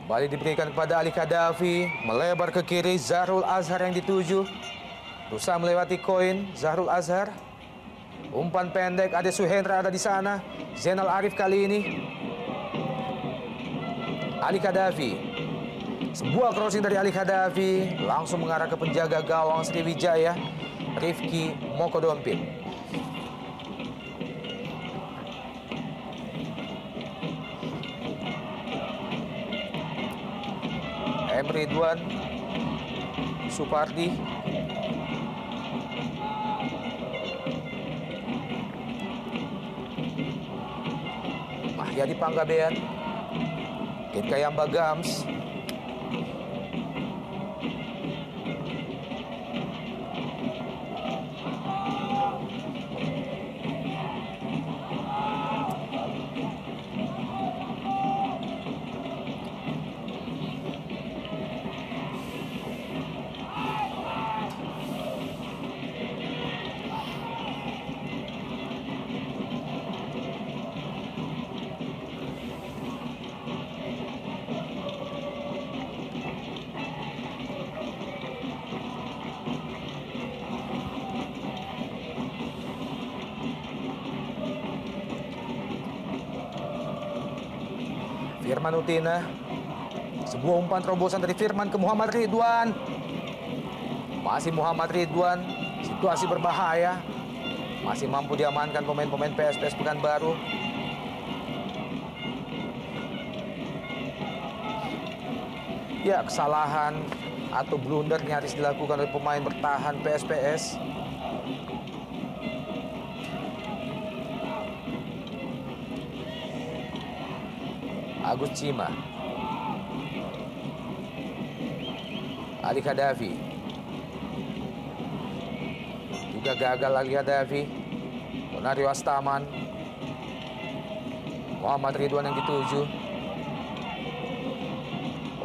Kembali diberikan kepada Ali Khadafi, melebar ke kiri, Zahrul Azhar yang dituju. Berusaha melewati Koin, Zahrul Azhar. Umpan pendek, Ade Suhendra ada di sana. Zainal Arif kali ini. Ali Khadafi. Sebuah crossing dari Ali Khadafi langsung mengarah ke penjaga gawang Sriwijaya, Rifki Mokodompit. M. Ridwan Supardi. Mahyadi Panggabean. Kate Kayamba Gams. Firman Utina. Sebuah umpan terobosan dari Firman ke Muhammad Ridwan. Masih Muhammad Ridwan. Situasi berbahaya. Masih mampu diamankan pemain-pemain PSPS Pekanbaru. Ya, kesalahan atau blunder nyaris dilakukan oleh pemain bertahan PSPS. Agus Cima. Ali Khadafi. Juga gagal Ali Khadafi. Ponario Astaman. Muhammad Ridwan yang dituju.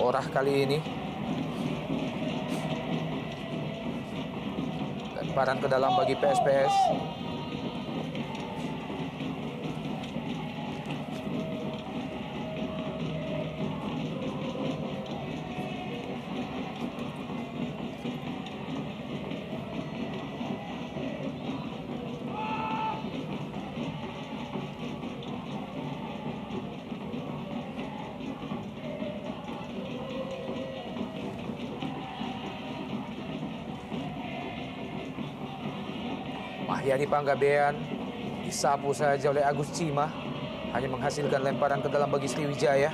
Orah kali ini. Lemparan ke dalam bagi PSPS. Mahyadi Panggabean disapu saja oleh Agus Cima, hanya menghasilkan lemparan ke dalam bagi Sriwijaya.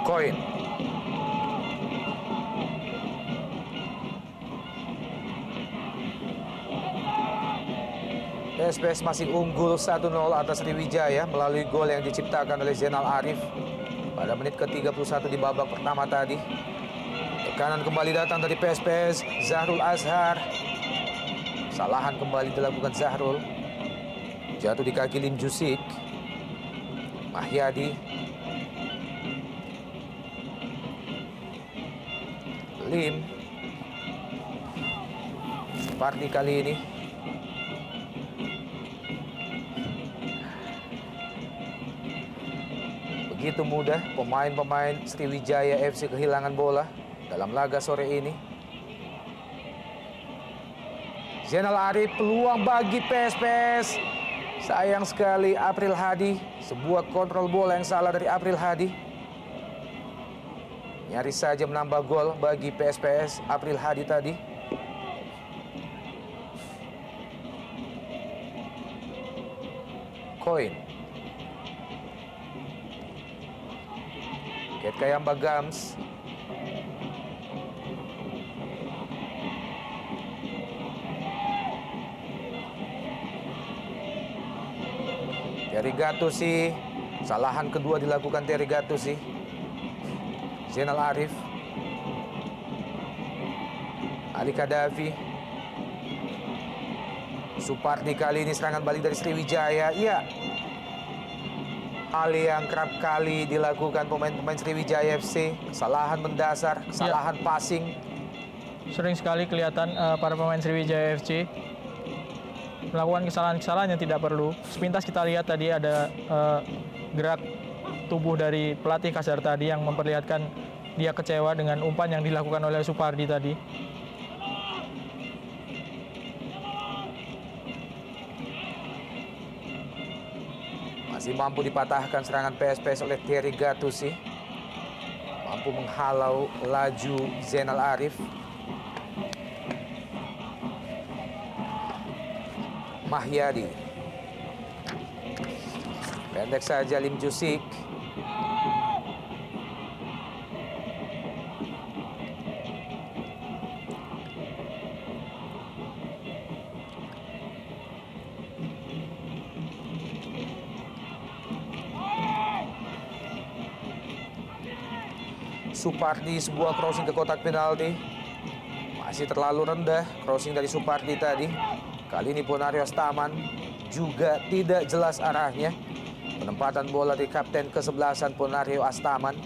Koin. PSPS masih unggul 1-0 atas Sriwijaya melalui gol yang diciptakan oleh Zainal Arif pada menit ke-31 di babak pertama tadi. Tekanan kembali datang dari PSPS, Zahrul Azhar. Kesalahan kembali dilakukan Zahrul. Jatuh di kaki Lim Jusik. Mahyadi. Lim. Parti kali ini. Begitu mudah pemain-pemain Sriwijaya FC kehilangan bola dalam laga sore ini. Zainal Arif, peluang bagi PSPS. Sayang sekali April Hadi. Sebuah kontrol bola yang salah dari April Hadi. Nyaris saja menambah gol bagi PSPS April Hadi tadi. Koin. Ketkayamba Gams. Terry Gattuso. Kesalahan kedua dilakukan Terry Gattuso. Zainal Arif. Ali Khadafi. Supardi kali ini serangan balik dari Sriwijaya. Iya. Hal yang kerap kali dilakukan pemain-pemain Sriwijaya FC. Kesalahan mendasar, kesalahan passing. Sering sekali kelihatan para pemain Sriwijaya FC melakukan kesalahan-kesalahan yang tidak perlu. Sepintas kita lihat tadi ada gerak tubuh dari pelatih Kasar tadi yang memperlihatkan dia kecewa dengan umpan yang dilakukan oleh Supardi tadi. Masih mampu dipatahkan serangan PSPS oleh Terry Gattuso. Mampu menghalau laju Zainal Arif. Mahyadi. Pendek saja Lim Jusik. Supardi, sebuah crossing ke kotak penalti. Masih terlalu rendah crossing dari Supardi tadi. Kali ini Ponario Astaman juga tidak jelas arahnya. Penempatan bola di kapten ke-11 Ponario Astaman.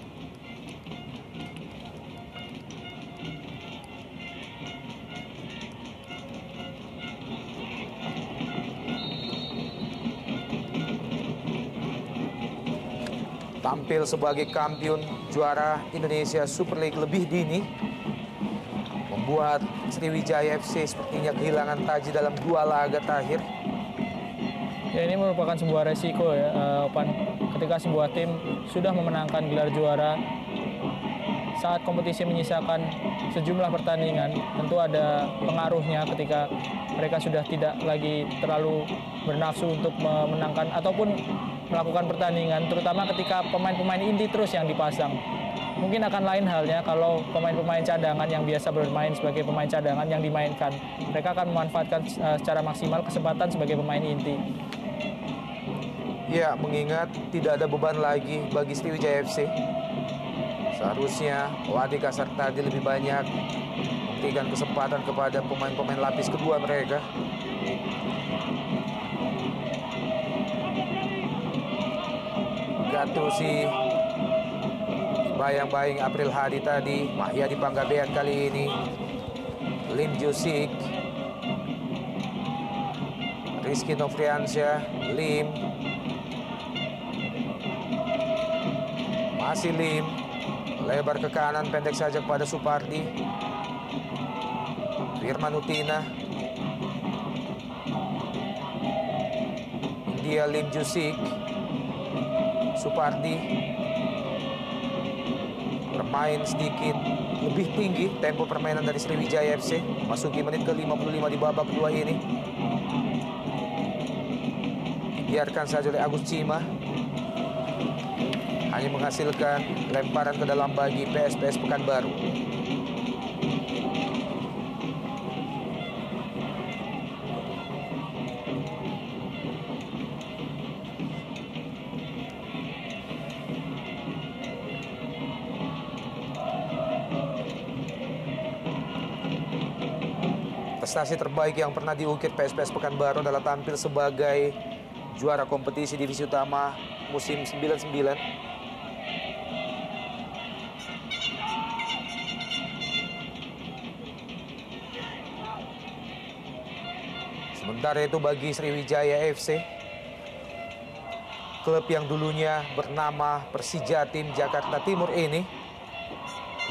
tampil sebagai kampiun juara Indonesia Super League lebih dini, membuat Sriwijaya FC sepertinya kehilangan taji dalam 2 laga terakhir. Ya, ini merupakan sebuah resiko ya, ketika sebuah tim sudah memenangkan gelar juara saat kompetisi menyisakan sejumlah pertandingan, tentu ada pengaruhnya ketika mereka sudah tidak lagi terlalu bernafsu untuk memenangkan ataupun melakukan pertandingan, terutama ketika pemain-pemain inti terus yang dipasang. Mungkin akan lain halnya kalau pemain-pemain cadangan yang biasa bermain sebagai pemain cadangan yang dimainkan. Mereka akan memanfaatkan secara maksimal kesempatan sebagai pemain inti. Ya, mengingat tidak ada beban lagi bagi Sriwijaya FC. Seharusnya Wadi Kasar tadi lebih banyak memberikan kesempatan kepada pemain-pemain lapis kedua mereka. Gattusi, bayang-bayang April Hadi tadi, Mahyadi Panggabean kali ini, Lim Jusik, Rizky Nofriansyah, Lim, masih Lim, lebar ke kanan, pendek saja kepada Supardi, Firman Utina, India Lim Jusik, Supardi bermain sedikit lebih tinggi tempo permainan dari Sriwijaya FC. Masuki menit ke-55 di babak kedua ini. Biarkan saja oleh Agus Cima. Hanya menghasilkan lemparan ke dalam bagi PSPS Pekanbaru. Prestasi terbaik yang pernah diukir PSPS Pekanbaru adalah tampil sebagai juara kompetisi divisi utama musim 99. Sementara itu bagi Sriwijaya FC, klub yang dulunya bernama Persija Tim Jakarta Timur ini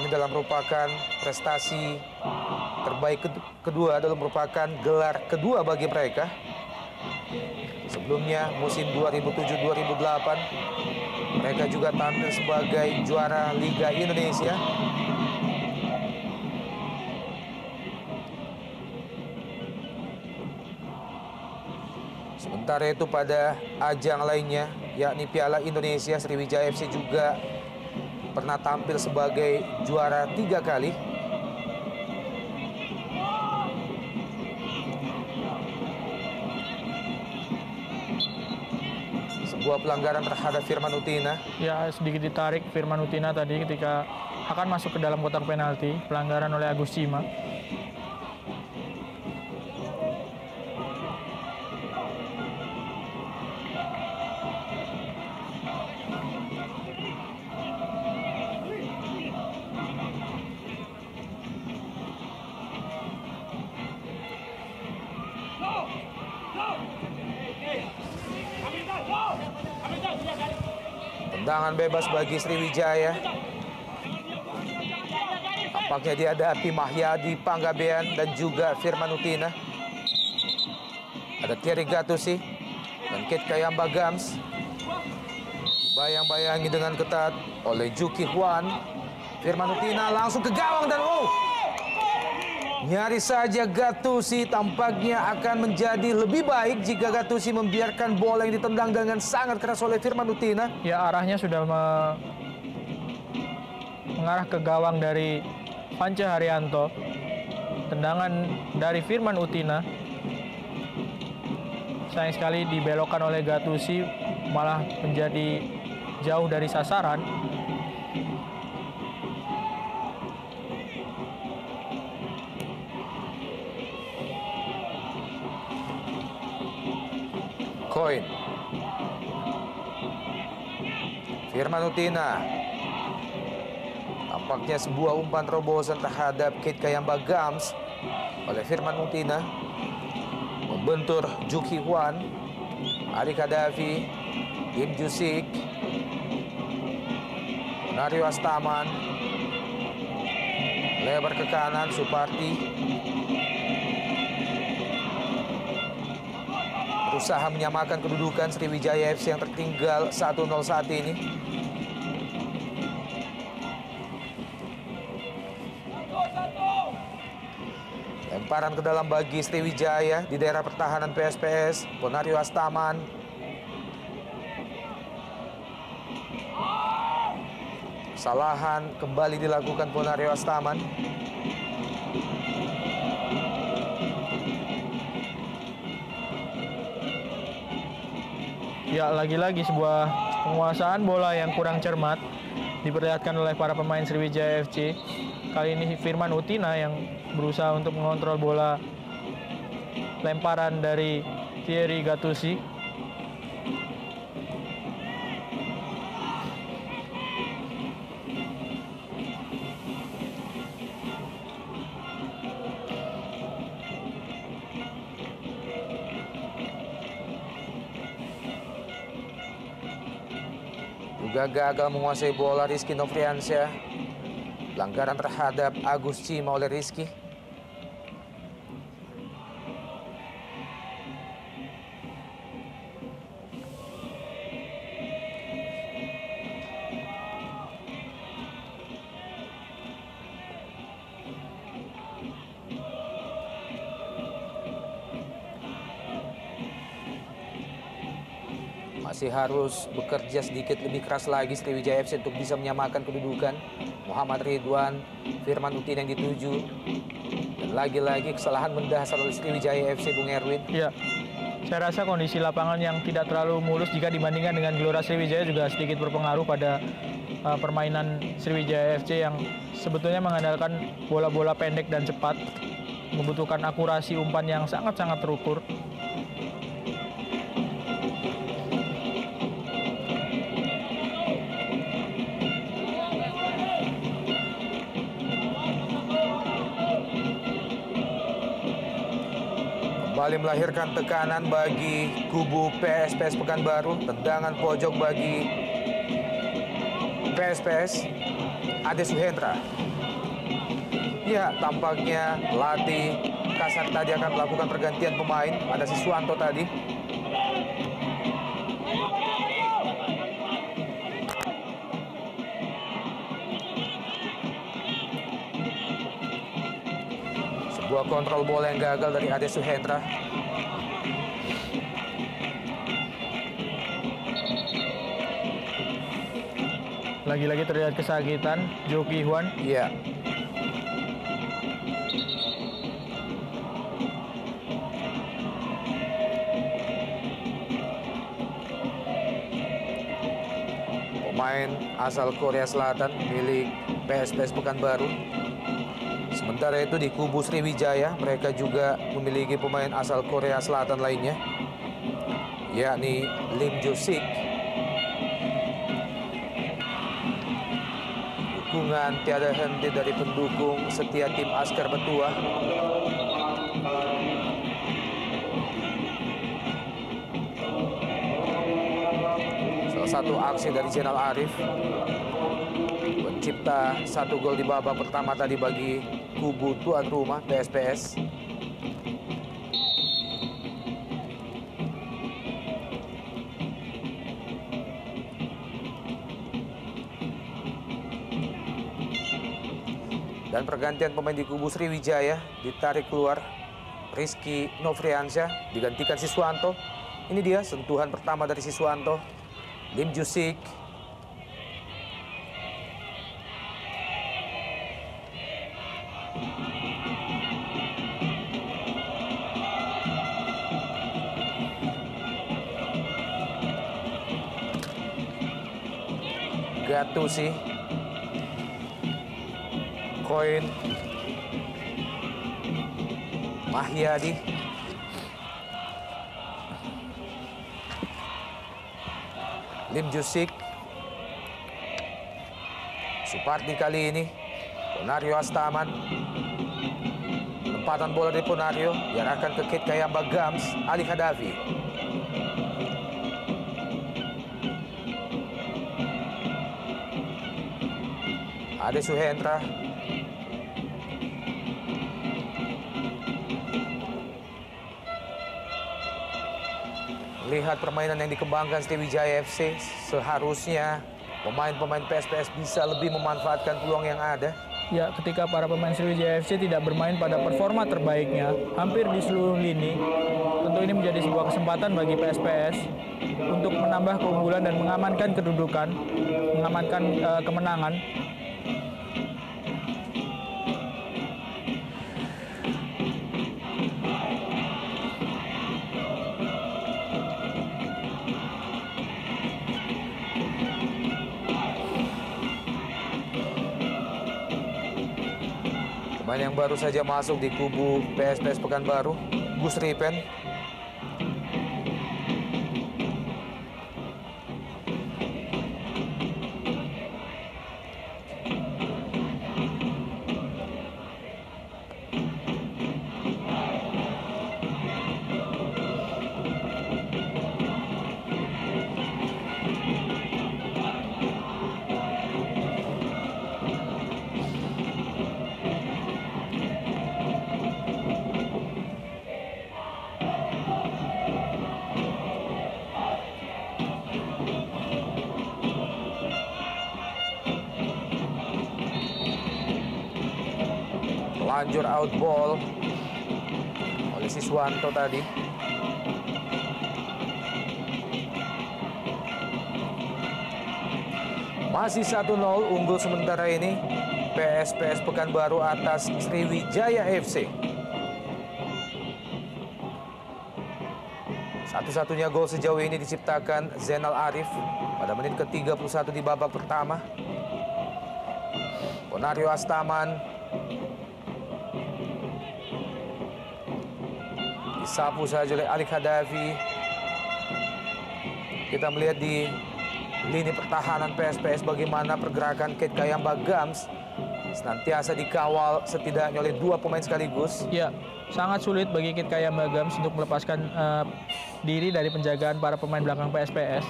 adalah merupakan prestasi terbaik kedua, adalah merupakan gelar kedua bagi mereka. Sebelumnya musim 2007-2008 mereka juga tampil sebagai juara Liga Indonesia. Sementara itu pada ajang lainnya, yakni Piala Indonesia, Sriwijaya FC juga pernah tampil sebagai juara 3 kali. Sebuah pelanggaran terhadap Firman Utina. Ya, sedikit ditarik Firman Utina tadi ketika akan masuk ke dalam kotak penalti, pelanggaran oleh Agus Cima. Tendangan bebas bagi Sriwijaya. Tampaknya dihadapi Mahyadi Panggabean dan juga Firman Utina. Ada Thierry Gattusi dan Kit Kayamba Gams. Bayang-bayangi dengan ketat oleh Juki Hwan. Firman Utina langsung ke gawang dan nyaris saja Gattusi. Tampaknya akan menjadi lebih baik jika Gattusi membiarkan bola yang ditendang dengan sangat keras oleh Firman Utina. Ya, arahnya sudah mengarah ke gawang dari Panca Haryanto. Tendangan dari Firman Utina sayang sekali dibelokkan oleh Gattusi, malah menjadi jauh dari sasaran. Koin. Firman Utina. Tampaknya sebuah umpan terobosan terhadap Kit Kayamba Gams oleh Firman Utina. Membentur Juki Hwan, Ari Kadafi, Im Jusik. Ponario Astaman. Lebar ke kanan, Supardi. Berusaha menyamakan kedudukan Sriwijaya FC yang tertinggal 1-0 saat ini. Lemparan ke dalam bagi Sriwijaya di daerah pertahanan PSPS. Ponario Astaman. Kesalahan kembali dilakukan Ponario Astaman. Ya, lagi-lagi sebuah penguasaan bola yang kurang cermat diperlihatkan oleh para pemain Sriwijaya FC. Kali ini Firman Utina yang berusaha untuk mengontrol bola lemparan dari Thierry Gattuso. Juga gagal menguasai bola Rizky Nofriansyah. Pelanggaran terhadap Agus Cima oleh Rizky. Masih harus bekerja sedikit lebih keras lagi Sriwijaya FC untuk bisa menyamakan kedudukan. Muhammad Ridwan, Firman Utina yang dituju. Dan lagi-lagi kesalahan mendasar oleh Sriwijaya FC, Bung Erwin. Ya, saya rasa kondisi lapangan yang tidak terlalu mulus jika dibandingkan dengan Gelora Sriwijaya juga sedikit berpengaruh pada permainan Sriwijaya FC yang sebetulnya mengandalkan bola-bola pendek dan cepat, membutuhkan akurasi umpan yang sangat-sangat terukur. Kembali melahirkan tekanan bagi kubu PSPS Pekanbaru. Tendangan pojok bagi PSPS. Ade Suhendra. Ya, tampaknya Lati Kasar tadi akan melakukan pergantian pemain. Ada Siswanto tadi. Sebuah kontrol bola yang gagal dari Ade Suhendra. Lagi-lagi terlihat kesakitan Joki Hwan. Iya. Pemain asal Korea Selatan milik PSPS Pekanbaru. Sementara itu di kubu Sriwijaya, mereka juga memiliki pemain asal Korea Selatan lainnya, yakni Lim Jo-sik. Dukungan tiada henti dari pendukung setia tim Askar Betua. Salah satu aksi dari Zainal Arif mencipta satu gol di babak pertama tadi bagi kubu tuan rumah PSPS. Dan pergantian pemain di kubu Sriwijaya, ditarik keluar Rizky Nofriansyah, digantikan Siswanto. Ini dia sentuhan pertama dari Siswanto. Lim Jo-sik. Gattuso. Koin. Mahyadi. Lim Jo-sik. Supardi kali ini. Ponario Astaman. Penempatan bola dari Ponario diarahkan ke Kit Kayamba Gams, Ali Khadafi. Ade Suhendra. Lihat permainan yang dikembangkan Sriwijaya FC, seharusnya pemain-pemain PSPS bisa lebih memanfaatkan peluang yang ada. Ya, ketika para pemain Sriwijaya FC tidak bermain pada performa terbaiknya hampir di seluruh lini, tentu ini menjadi sebuah kesempatan bagi PSPS untuk menambah keunggulan dan mengamankan kedudukan, mengamankan kemenangan. Pemain yang baru saja masuk di kubu PSPS Pekanbaru, Gus Ripen. Lanjut out ball oleh Siswanto tadi. Masih 1-0 unggul sementara ini PSPS Pekanbaru atas Sriwijaya FC. Satu-satunya gol sejauh ini diciptakan Zainal Arif pada menit ke-31 di babak pertama. Ponario Astaman disapu saja oleh Ali Khadafi. Kita melihat di lini pertahanan PSPS bagaimana pergerakan Kate Kayamba Gams senantiasa dikawal setidaknya oleh 2 pemain sekaligus. Ya, sangat sulit bagi Kate Kayamba Gams untuk melepaskan diri dari penjagaan para pemain belakang PSPS.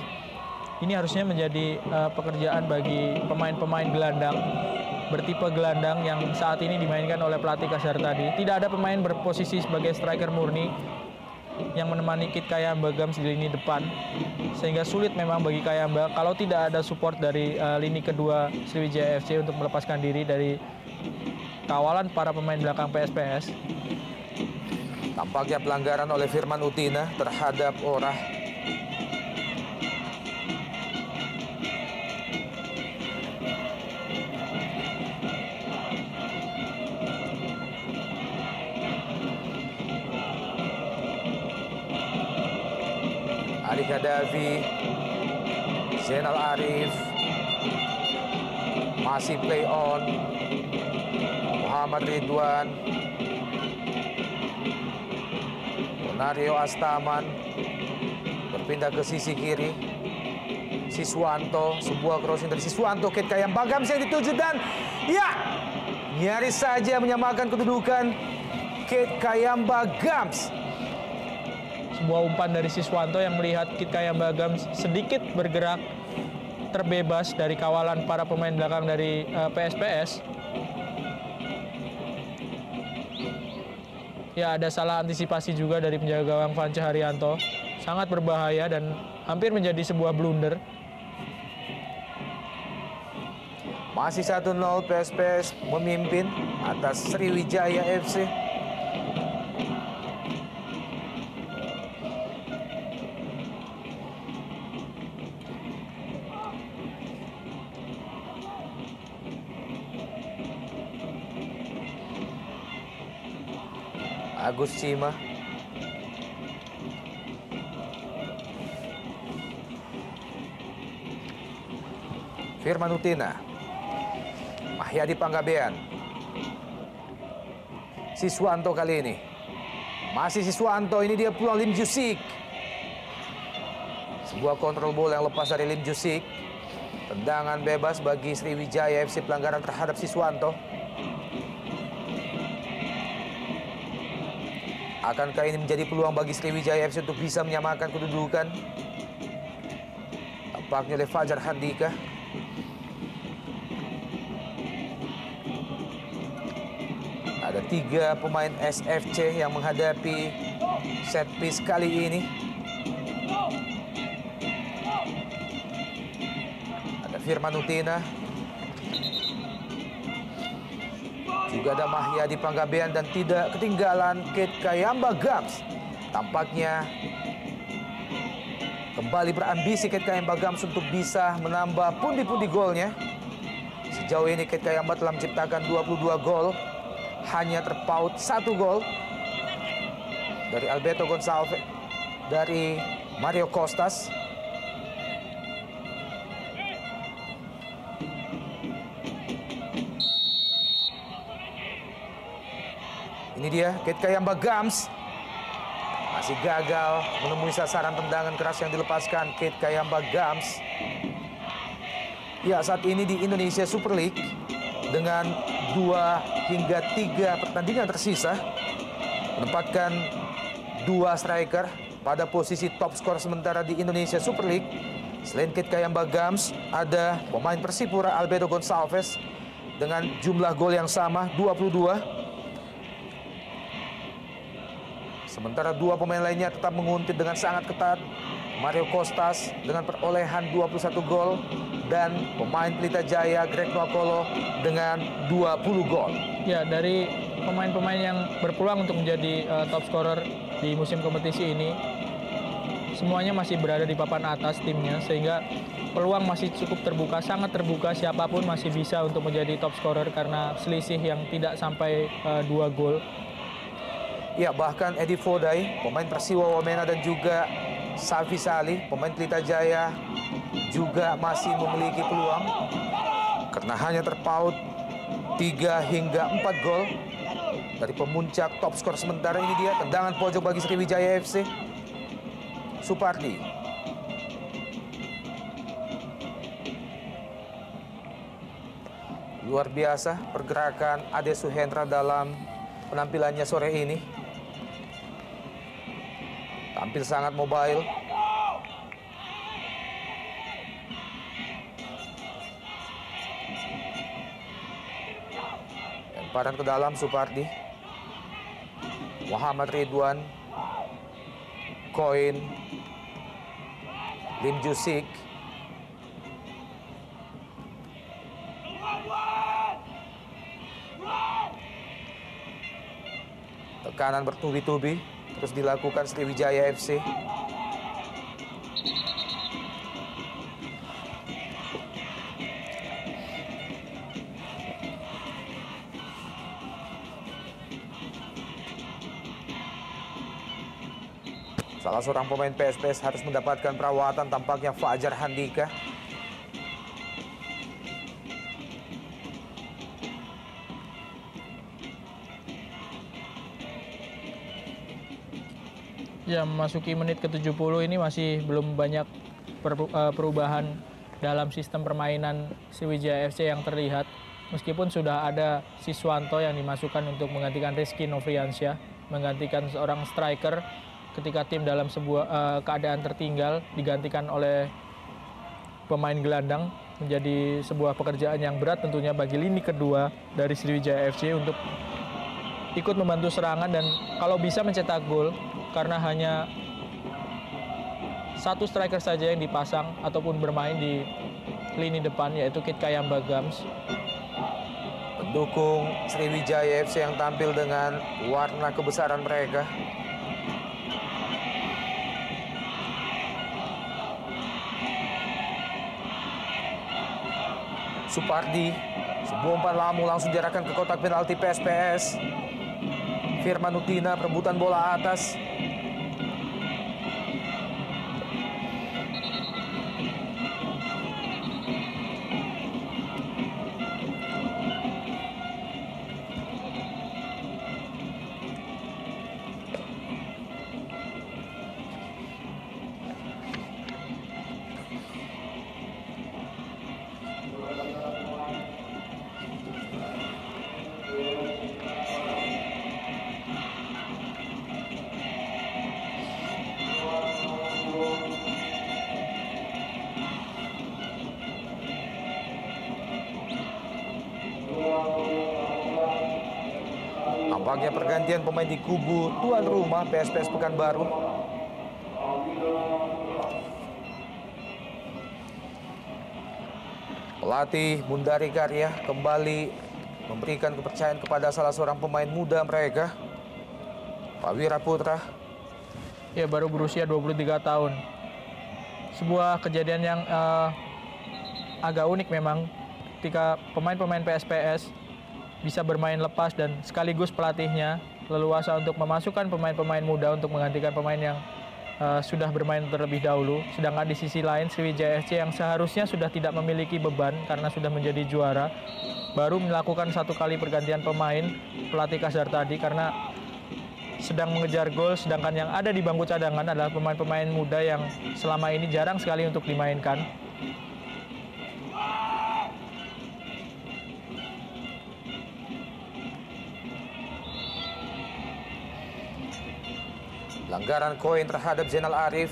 Ini harusnya menjadi pekerjaan bagi pemain-pemain gelandang, bertipe gelandang yang saat ini dimainkan oleh pelatih Kasar tadi. Tidak ada pemain berposisi sebagai striker murni yang menemani Kit Kayamba Gams di lini depan, sehingga sulit memang bagi Kayamba kalau tidak ada support dari lini kedua Sriwijaya FC untuk melepaskan diri dari kawalan para pemain belakang PSPS. Tampaknya pelanggaran oleh Firman Utina terhadap Orah. Ali Khadafi, Zainal Arif, masih play on, Muhammad Ridwan, Ponario Astaman, berpindah ke sisi kiri, Siswanto, sebuah crossing dari Siswanto, Kate Kayamba Gams yang dituju dan ya, nyaris saja menyamakan kedudukan Kate Kayamba Gams. Sebuah umpan dari Siswanto yang melihat Kit Kayamba Gams sedikit bergerak terbebas dari kawalan para pemain belakang dari PSPS. Ya, ada salah antisipasi juga dari penjaga gawang Vanca Haryanto. Sangat berbahaya dan hampir menjadi sebuah blunder. Masih 1-0 PSPS memimpin atas Sriwijaya FC. Agus Cima, Firman Utina, Mahyadi Panggabean, Siswanto kali ini. Masih Siswanto, ini dia peluang Lim Jusik. Sebuah kontrol bola yang lepas dari Lim Jusik. Tendangan bebas bagi Sriwijaya FC, pelanggaran terhadap Siswanto. Akankah ini menjadi peluang bagi Sriwijaya FC untuk bisa menyamakan kedudukan? Tampaknya oleh Fajar Handika. tiga pemain SFC yang menghadapi set piece kali ini. Ada Firman Utina, juga ada Mahyadi Panggabean, dan tidak ketinggalan Kate Kayamba Gams. Tampaknya kembali berambisi Kate Kayamba Gams untuk bisa menambah pundi-pundi golnya. Sejauh ini Kate Kayamba telah menciptakan 22 gol, hanya terpaut 1 gol dari Alberto Gonçalves, dari Mario Costas. Ini dia Kate Kayamba Gams, masih gagal menemui sasaran tendangan keras yang dilepaskan Kate Kayamba Gams. Ya, saat ini di Indonesia Super League dengan 2 hingga 3 pertandingan tersisa menempatkan 2 striker pada posisi top skor sementara di Indonesia Super League. Selain Kate Kayamba Gams, ada pemain Persipura Alberto Gonçalves dengan jumlah gol yang sama 22. Sementara 2 pemain lainnya tetap menguntit dengan sangat ketat. Mario Costas dengan perolehan 21 gol, dan pemain Pelita Jaya Greg Nwokolo dengan 20 gol. Ya, dari pemain-pemain yang berpeluang untuk menjadi top scorer di musim kompetisi ini, semuanya masih berada di papan atas timnya, sehingga peluang masih cukup terbuka, sangat terbuka, siapapun masih bisa untuk menjadi top scorer karena selisih yang tidak sampai 2 gol. Ya, bahkan Edi Fodai, pemain Persiwa Wamena, dan juga Salvi Salih, pemain Pelita Jaya, juga masih memiliki peluang karena hanya terpaut 3 hingga 4 gol dari pemuncak top skor sementara. Ini dia tendangan pojok bagi Sriwijaya FC. Supardi. Luar biasa pergerakan Ade Suhendra dalam penampilannya sore ini. Tampil sangat mobile. Lemparan ke dalam Supardi. Muhammad Ridwan, Koin, Lim Jusik. Tekanan bertubi-tubi terus dilakukan Sriwijaya FC. Salah seorang pemain PSPS harus mendapatkan perawatan, tampaknya Fajar Handika. Ya, memasuki menit ke-70 ini masih belum banyak perubahan dalam sistem permainan Sriwijaya FC yang terlihat. Meskipun sudah ada Siswanto yang dimasukkan untuk menggantikan Rizky Novriansyah, menggantikan seorang striker ketika tim dalam sebuah keadaan tertinggal, digantikan oleh pemain gelandang, menjadi sebuah pekerjaan yang berat tentunya bagi lini kedua dari Sriwijaya FC untuk ikut membantu serangan dan kalau bisa mencetak gol, karena hanya 1 striker saja yang dipasang ataupun bermain di lini depan, yaitu Kate Kayamba Gams. Pendukung Sriwijaya FC yang tampil dengan warna kebesaran mereka. Supardi, sebuah umpan lambung langsung diarahkan ke kotak penalti PSPS. Firman Utina, perebutan bola atas. Nampaknya pergantian pemain di kubu tuan rumah PSPS Pekanbaru. Pelatih Mundari Karya kembali memberikan kepercayaan kepada salah seorang pemain muda mereka, Pak Wira Putra. Ya, baru berusia 23 tahun. Sebuah kejadian yang agak unik memang ketika pemain-pemain PSPS bisa bermain lepas dan sekaligus pelatihnya leluasa untuk memasukkan pemain-pemain muda untuk menggantikan pemain yang sudah bermain terlebih dahulu. Sedangkan di sisi lain Sriwijaya FC yang seharusnya sudah tidak memiliki beban karena sudah menjadi juara, baru melakukan satu kali pergantian pemain pelatih Kasar tadi karena sedang mengejar gol, sedangkan yang ada di bangku cadangan adalah pemain-pemain muda yang selama ini jarang sekali untuk dimainkan. Pelanggaran koin terhadap Zainal Arif.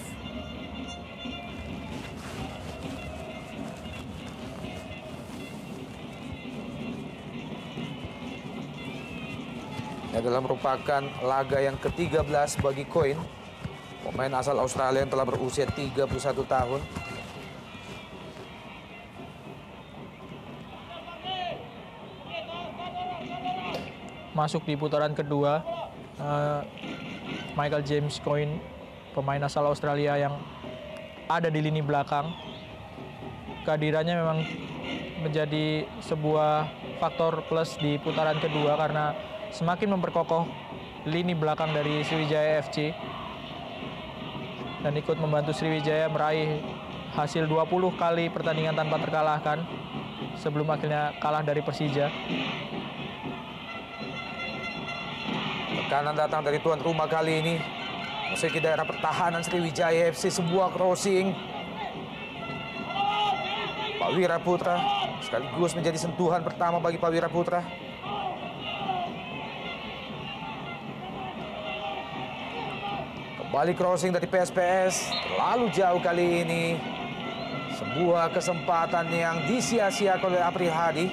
Ini adalah merupakan laga yang ke-13 bagi koin. Pemain asal Australia yang telah berusia 31 tahun. Masuk di putaran kedua, Michael James Coyne, pemain asal Australia yang ada di lini belakang. Kehadirannya memang menjadi sebuah faktor plus di putaran kedua karena semakin memperkokoh lini belakang dari Sriwijaya FC dan ikut membantu Sriwijaya meraih hasil 20 kali pertandingan tanpa terkalahkan sebelum akhirnya kalah dari Persija. Tekanan datang dari tuan rumah kali ini. Memasuki daerah pertahanan Sriwijaya FC, sebuah crossing. Pak Wira Putra sekaligus menjadi sentuhan pertama bagi Pak Wira Putra. Kembali crossing dari PSPS, terlalu jauh kali ini. Sebuah kesempatan yang disia-siakan oleh Apri Hadi.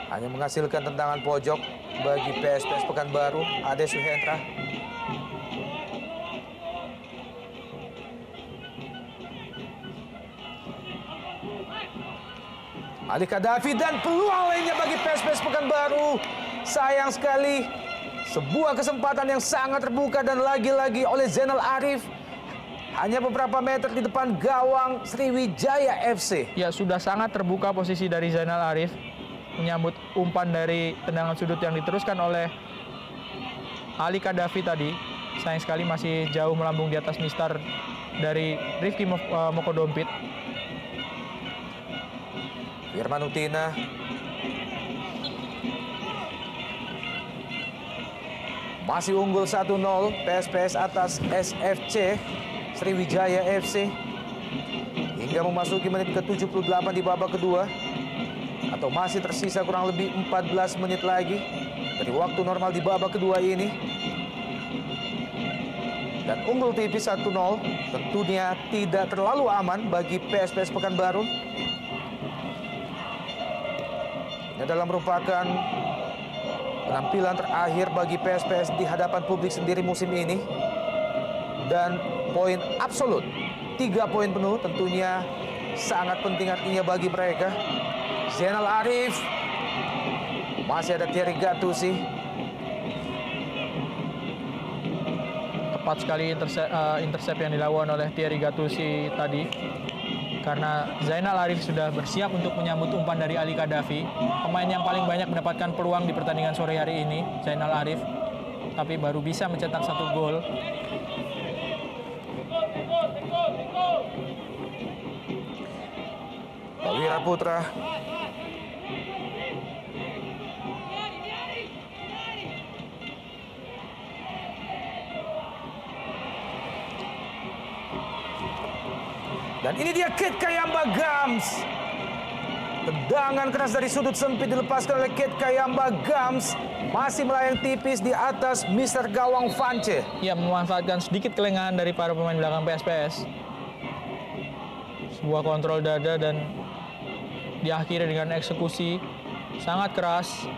Hanya menghasilkan tendangan pojok bagi PSPS Pekanbaru, Ade Suhendra. Ali Kadafi dan peluang lainnya bagi PSPS Pekanbaru. Sayang sekali, sebuah kesempatan yang sangat terbuka dan lagi-lagi oleh Zainal Arif. Hanya beberapa meter di depan gawang Sriwijaya FC. Ya, sudah sangat terbuka posisi dari Zainal Arif. Menyambut umpan dari tendangan sudut yang diteruskan oleh Ali Kadafi tadi. Sayang sekali masih jauh melambung di atas mistar dari Rifki Mokodompit. Firman Utina. Masih unggul 1-0 PSPS atas SFC Sriwijaya FC. Hingga memasuki menit ke-78 di babak kedua. Atau masih tersisa kurang lebih 14 menit lagi dari waktu normal di babak kedua ini. Dan unggul tipis 1-0 tentunya tidak terlalu aman bagi PSPS Pekanbaru. Ini adalah merupakan penampilan terakhir bagi PSPS di hadapan publik sendiri musim ini. Dan poin absolut, 3 poin penuh tentunya sangat penting artinya bagi mereka. Zainal Arif, masih ada Thierry Gattuso. Tepat sekali intercept yang dilakukan oleh Thierry Gattuso tadi. Karena Zainal Arif sudah bersiap untuk menyambut umpan dari Ali Kadafi. Pemain yang paling banyak mendapatkan peluang di pertandingan sore hari ini, Zainal Arif. Tapi baru bisa mencetak 1 gol. Pak Wira Putra. Dan ini dia Kit Kayamba Gams. Tendangan keras dari sudut sempit dilepaskan oleh Kate Kayamba Gams. Masih melayang tipis di atas Mr. Gawang Vance. Ya, memanfaatkan sedikit kelengahan dari para pemain belakang PSPS. Sebuah kontrol dada dan diakhiri dengan eksekusi sangat keras.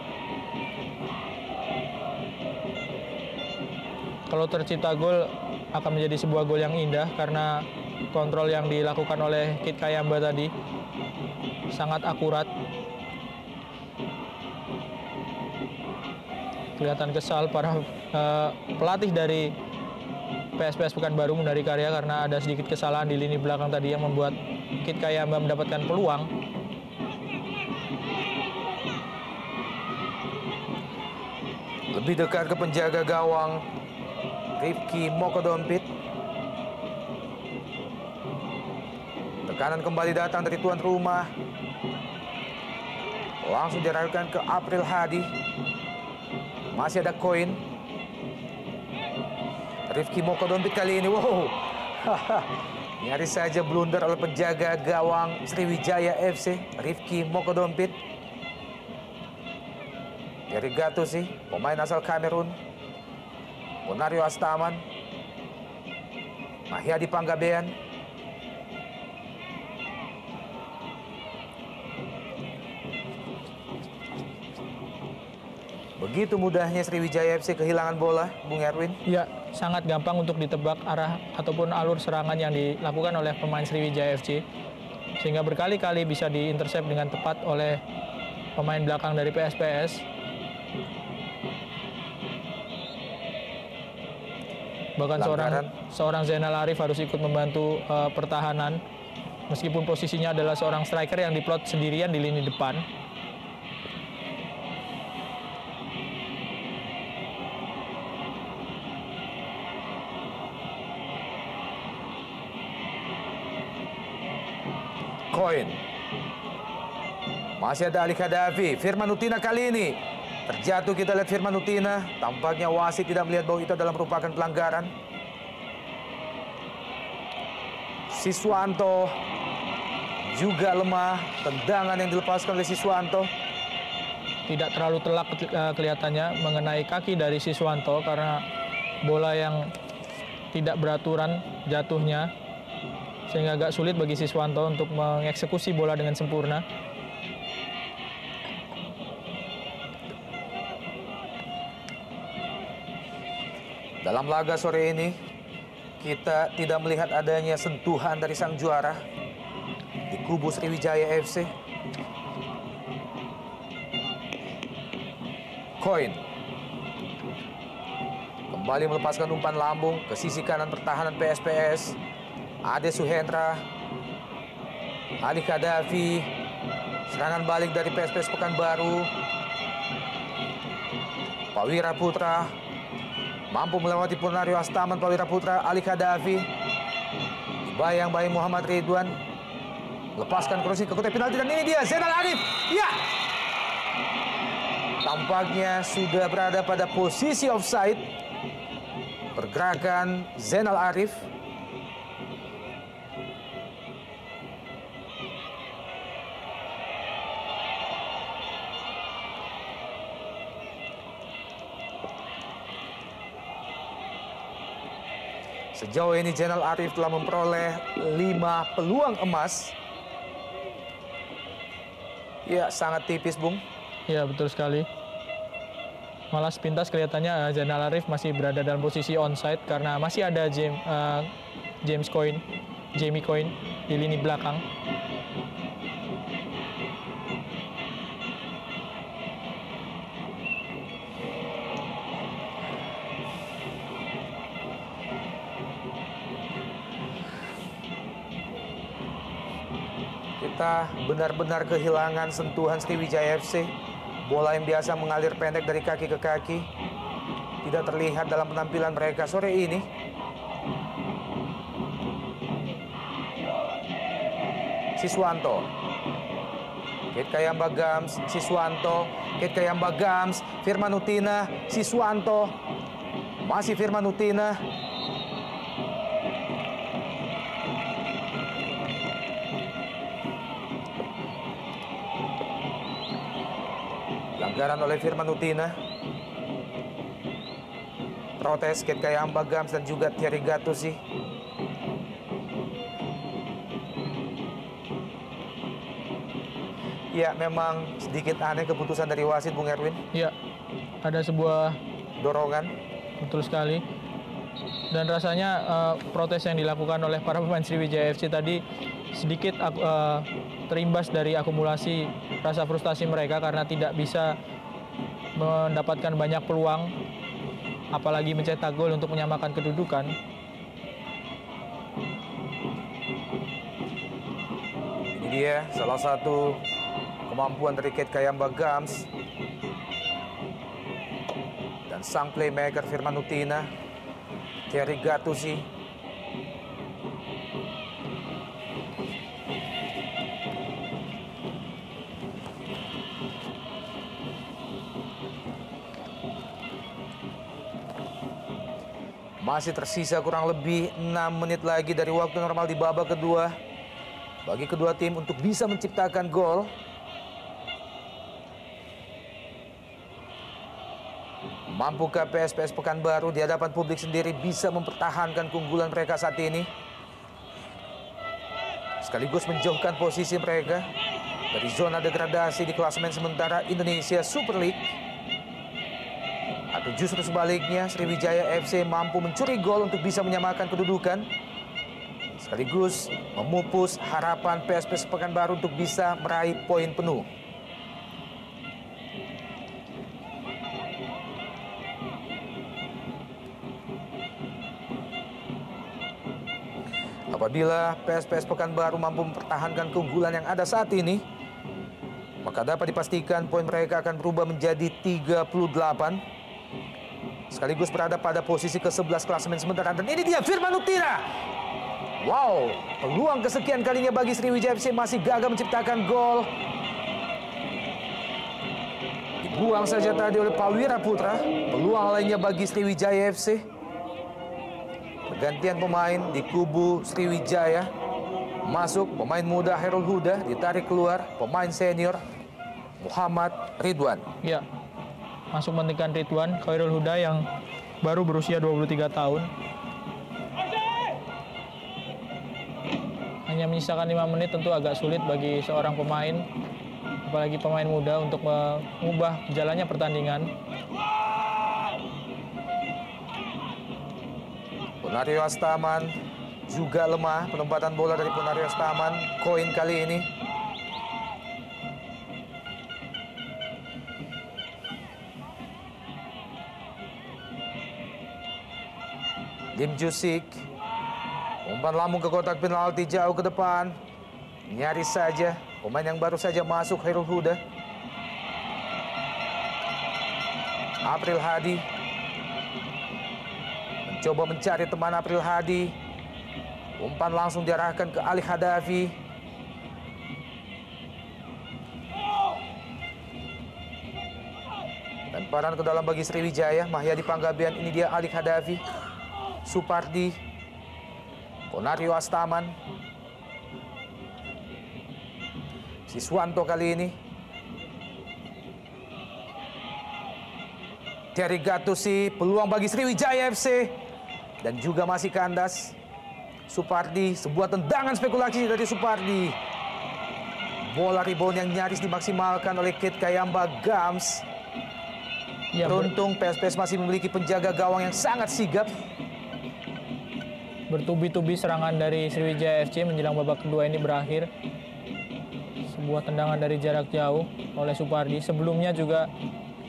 Kalau tercipta gol akan menjadi sebuah gol yang indah karena kontrol yang dilakukan oleh Kate Kayamba tadi sangat akurat. Kelihatan kesal para pelatih dari PSPS Pekanbaru Munari Karya karena ada sedikit kesalahan di lini belakang tadi yang membuat Kate Kayamba mendapatkan peluang. Lebih dekat ke penjaga gawang Rifki Mokodompit. Tekanan kembali datang dari tuan rumah. Langsung diarahkan ke April Hadi. Masih ada koin. Rifki Mokodompit kali ini, wow. Nyaris saja blunder oleh penjaga gawang Sriwijaya FC, Rifki Mokodompit. Dari Gato sih, pemain asal Kamerun. Ponario Astaman. Mahyadi Panggabean. Begitu mudahnya Sriwijaya FC kehilangan bola, Bung Erwin. Ya, sangat gampang untuk ditebak arah ataupun alur serangan yang dilakukan oleh pemain Sriwijaya FC. Sehingga berkali-kali bisa diintersep dengan tepat oleh pemain belakang dari PSPS. Bahkan seorang Zainal Arif harus ikut membantu pertahanan. Meskipun posisinya adalah seorang striker yang diplot sendirian di lini depan. Koin. Masih ada Ali Khadafi. Firman Utina kali ini terjatuh. Kita lihat Firman Utina. Tampaknya wasit tidak melihat bahwa itu adalah merupakan pelanggaran. Siswanto juga lemah. Tendangan yang dilepaskan oleh Siswanto. Tidak terlalu telak kelihatannya mengenai kaki dari Siswanto karena bola yang tidak beraturan jatuhnya. Sehingga agak sulit bagi Siswanto untuk mengeksekusi bola dengan sempurna. Dalam laga sore ini, kita tidak melihat adanya sentuhan dari sang juara di kubu Sriwijaya FC. Koin. Kembali melepaskan umpan lambung ke sisi kanan pertahanan PSPS. Ade Suhendra, Ali Khadafi, serangan balik dari PSPS Pekanbaru. Pawira Putra, mampu melewati Ponario Astaman. Pawira Putra, Ali Khadafi, bayang-bayang Muhammad Ridwan, lepaskan crossing ke kotak penalti dan ini dia Zainal Arif. Ya, tampaknya sudah berada pada posisi offside. Pergerakan Zainal Arif. Sejauh ini Zainal Arif telah memperoleh 5 peluang emas. Ya, sangat tipis, Bung. Ya, betul sekali. Malah sepintas kelihatannya Zainal Arif masih berada dalam posisi onside karena masih ada Jamie Coin di lini belakang. Kita benar-benar kehilangan sentuhan Sriwijaya FC. Bola yang biasa mengalir pendek dari kaki ke kaki tidak terlihat dalam penampilan mereka sore ini. Siswanto, Kate Kayamba Gams, Siswanto, Kate Kayamba Gams, Firman Utina, Siswanto, masih Firman Utina. Pelanggaran oleh Firman Utina. Protes Kate Kayamba Gams dan juga Thierry Gattuso. Ya, memang sedikit aneh keputusan dari wasit, Bung Erwin. Ya, ada sebuah dorongan. Betul sekali. Dan rasanya protes yang dilakukan oleh para pemain Sriwijaya FC tadi sedikit terimbas dari akumulasi rasa frustasi mereka karena tidak bisa mendapatkan banyak peluang, apalagi mencetak gol untuk menyamakan kedudukan. Ini dia salah satu kemampuan dari Kate Kayamba Gams dan sang playmaker Firman Utina, Thierry Gattuso. Masih tersisa kurang lebih 6 menit lagi dari waktu normal di babak kedua bagi kedua tim untuk bisa menciptakan gol. Mampukah PSPS Pekanbaru di hadapan publik sendiri bisa mempertahankan keunggulan mereka saat ini? Sekaligus menjauhkan posisi mereka dari zona degradasi di klasemen sementara Indonesia Super League. Atau justru sebaliknya, Sriwijaya FC mampu mencuri gol untuk bisa menyamakan kedudukan. Sekaligus memupus harapan PSPS Pekanbaru untuk bisa meraih poin penuh. Apabila PSPS Pekanbaru mampu mempertahankan keunggulan yang ada saat ini, maka dapat dipastikan poin mereka akan berubah menjadi 38. Sekaligus berada pada posisi ke-11 klasemen sementara. Dan ini dia Firman Utina. Wow, peluang kesekian kalinya bagi Sriwijaya FC masih gagal menciptakan gol. Dibuang saja tadi oleh Prawira Putra. Peluang lainnya bagi Sriwijaya FC. Pergantian pemain di kubu Sriwijaya. Masuk pemain muda Hairul Huda, ditarik keluar pemain senior Muhammad Ridwan. Ya, masuk menggantikan Ridwan, Hairul Huda yang baru berusia 23 tahun. Hanya menyisakan 5 menit tentu agak sulit bagi seorang pemain, apalagi pemain muda, untuk mengubah jalannya pertandingan. Ponario Astaman juga lemah penempatan bola dari Ponario Astaman. Koin kali ini. Lim Jusik. Umpan lambung ke kotak penalti jauh ke depan. Nyaris saja. Pemain yang baru saja masuk Hairul Huda. April Hadi. Coba mencari teman April Hadi. Umpan langsung diarahkan ke Ali Hadafi. Lemparan ke dalam bagi Sriwijaya. Mahyadi Panggabean, ini dia Ali Hadafi. Supardi. Ponario Astaman. Siswanto kali ini. Thierry Gattuso, peluang bagi Sriwijaya FC. Dan juga masih kandas. Supardi, sebuah tendangan spekulasi dari Supardi. Bola rebound yang nyaris dimaksimalkan oleh Kate Kayamba Gams. Ya, beruntung PSPS masih memiliki penjaga gawang yang sangat sigap. Bertubi-tubi serangan dari Sriwijaya FC menjelang babak kedua ini berakhir. Sebuah tendangan dari jarak jauh oleh Supardi. Sebelumnya juga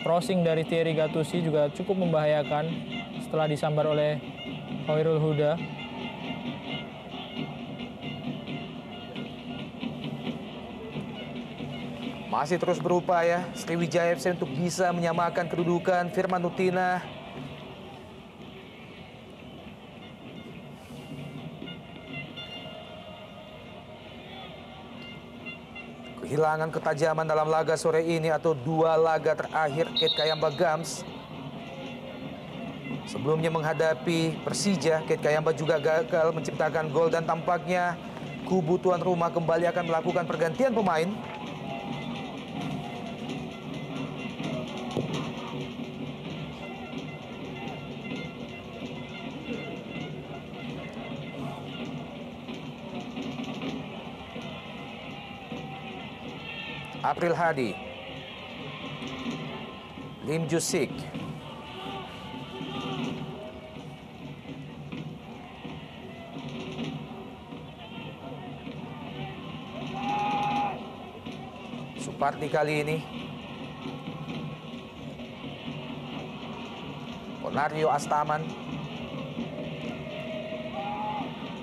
crossing dari Thierry Gattuso juga cukup membahayakan setelah disambar oleh Hairul Huda. Masih terus berupaya Sriwijaya FC untuk bisa menyamakan kedudukan. Firman Utina. Kehilangan ketajaman dalam laga sore ini atau 2 laga terakhir Kate Kayamba Gams. Sebelumnya menghadapi Persija, Kate Kayamba juga gagal menciptakan gol dan tampaknya kubu tuan rumah kembali akan melakukan pergantian pemain. April Hadi. Lim Jusik. Supardi kali ini. Ponario Astaman.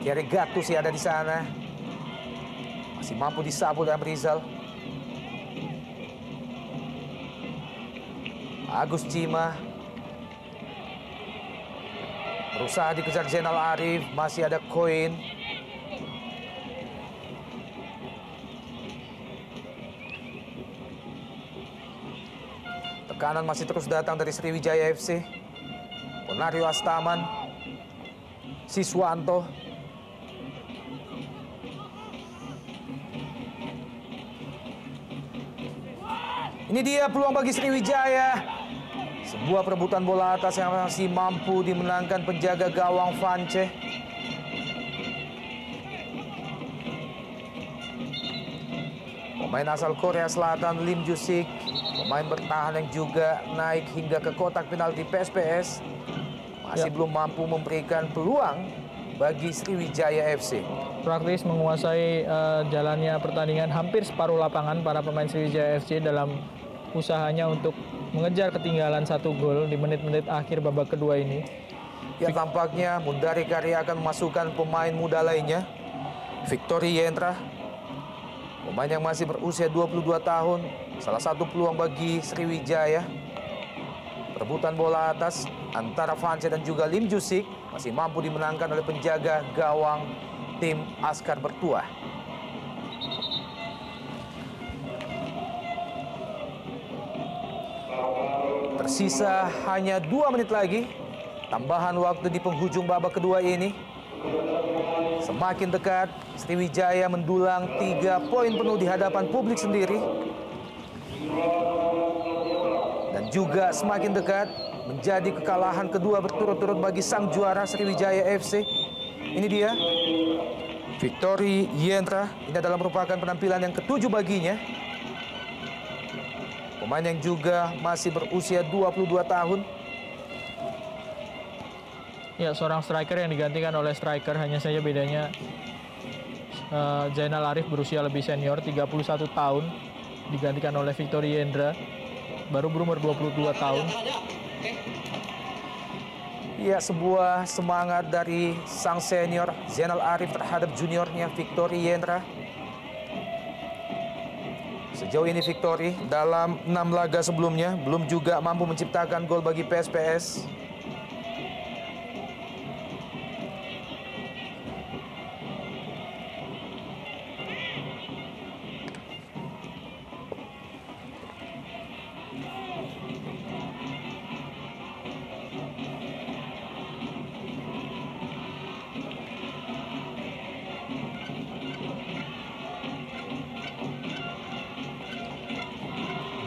Thierry Gattuso ada di sana. Masih mampu disapu oleh Rizal. Agus Cima. Berusaha dikejar Zainal Arif. Masih ada Koin. Tekanan masih terus datang dari Sriwijaya FC. Ponario Astaman. Siswanto. Ini dia peluang bagi Sriwijaya. Sebuah perebutan bola atas yang masih mampu dimenangkan penjaga gawang Vance. Pemain asal Korea Selatan Lim Jusik. Pemain bertahan yang juga naik hingga ke kotak penalti PSPS. Masih belum mampu memberikan peluang bagi Sriwijaya FC. Praktis menguasai jalannya pertandingan hampir separuh lapangan para pemain Sriwijaya FC dalam usahanya untuk mengejar ketinggalan 1 gol di menit-menit akhir babak kedua ini. Ya, tampaknya Mundari Karya akan memasukkan pemain muda lainnya. Victory Yentra, pemain yang masih berusia 22 tahun, salah satu peluang bagi Sriwijaya. Perebutan bola atas antara Vance dan juga Lim Jusik masih mampu dimenangkan oleh penjaga gawang tim Askar Bertuah. Tersisa hanya 2 menit lagi. Tambahan waktu di penghujung babak kedua ini. Semakin dekat, Sriwijaya mendulang 3 poin penuh di hadapan publik sendiri. Dan juga semakin dekat menjadi kekalahan kedua berturut-turut bagi sang juara Sriwijaya FC. Ini dia, Victory Yentra. Ini adalah merupakan penampilan yang ke-7 baginya. Pemain yang juga masih berusia 22 tahun. Ya, seorang striker yang digantikan oleh striker, hanya saja bedanya Zainal Arif berusia lebih senior, 31 tahun, digantikan oleh Victory Yendra, baru berumur 22 tahun. Ya, sebuah semangat dari sang senior Zainal Arif terhadap juniornya Victory Yendra. Sejauh ini Victory dalam 6 laga sebelumnya belum juga mampu menciptakan gol bagi PSPS.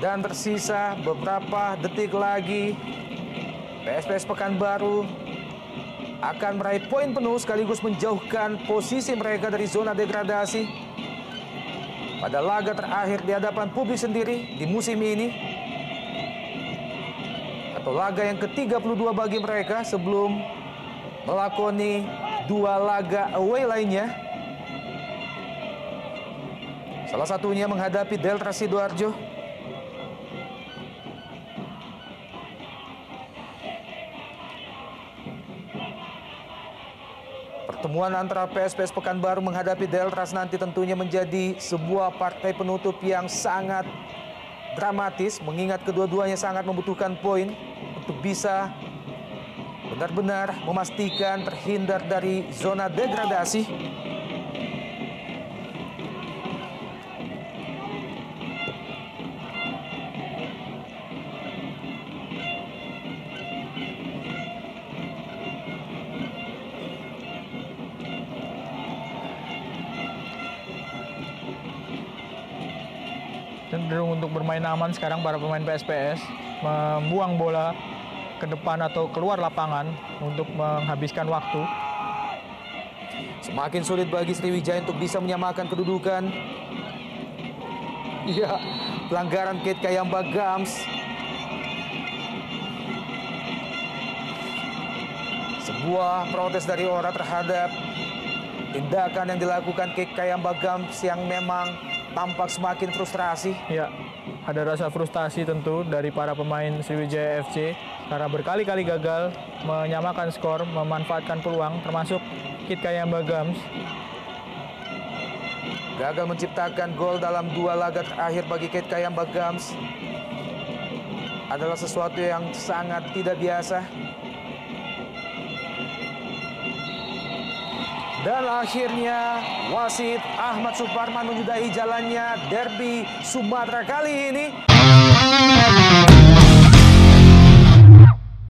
Dan tersisa beberapa detik lagi, PSPS Pekanbaru akan meraih poin penuh sekaligus menjauhkan posisi mereka dari zona degradasi. Pada laga terakhir di hadapan publik sendiri di musim ini, atau laga yang ke-32 bagi mereka sebelum melakoni 2 laga away lainnya. Salah satunya menghadapi Delta Sidoarjo. Pertemuan antara PSPS Pekanbaru menghadapi Deltras nanti tentunya menjadi sebuah partai penutup yang sangat dramatis, mengingat kedua-duanya sangat membutuhkan poin untuk bisa benar-benar memastikan terhindar dari zona degradasi. Cenderung untuk bermain aman sekarang para pemain PSPS, membuang bola ke depan atau keluar lapangan untuk menghabiskan waktu. Semakin sulit bagi Sriwijaya untuk bisa menyamakan kedudukan. Ya, pelanggaran Kate Kayamba Gams. Sebuah protes dari Ora terhadap tindakan yang dilakukan Kate Kayamba Gams yang memang tampak semakin frustrasi. Ya, ada rasa frustasi tentu dari para pemain Sriwijaya FC karena berkali-kali gagal menyamakan skor, memanfaatkan peluang, termasuk Kate Kayamba Gams. Gagal menciptakan gol dalam 2 laga terakhir bagi Kate Kayamba Gams adalah sesuatu yang sangat tidak biasa. Dan akhirnya wasit Ahmad Suparman menyudahi jalannya derby Sumatera kali ini.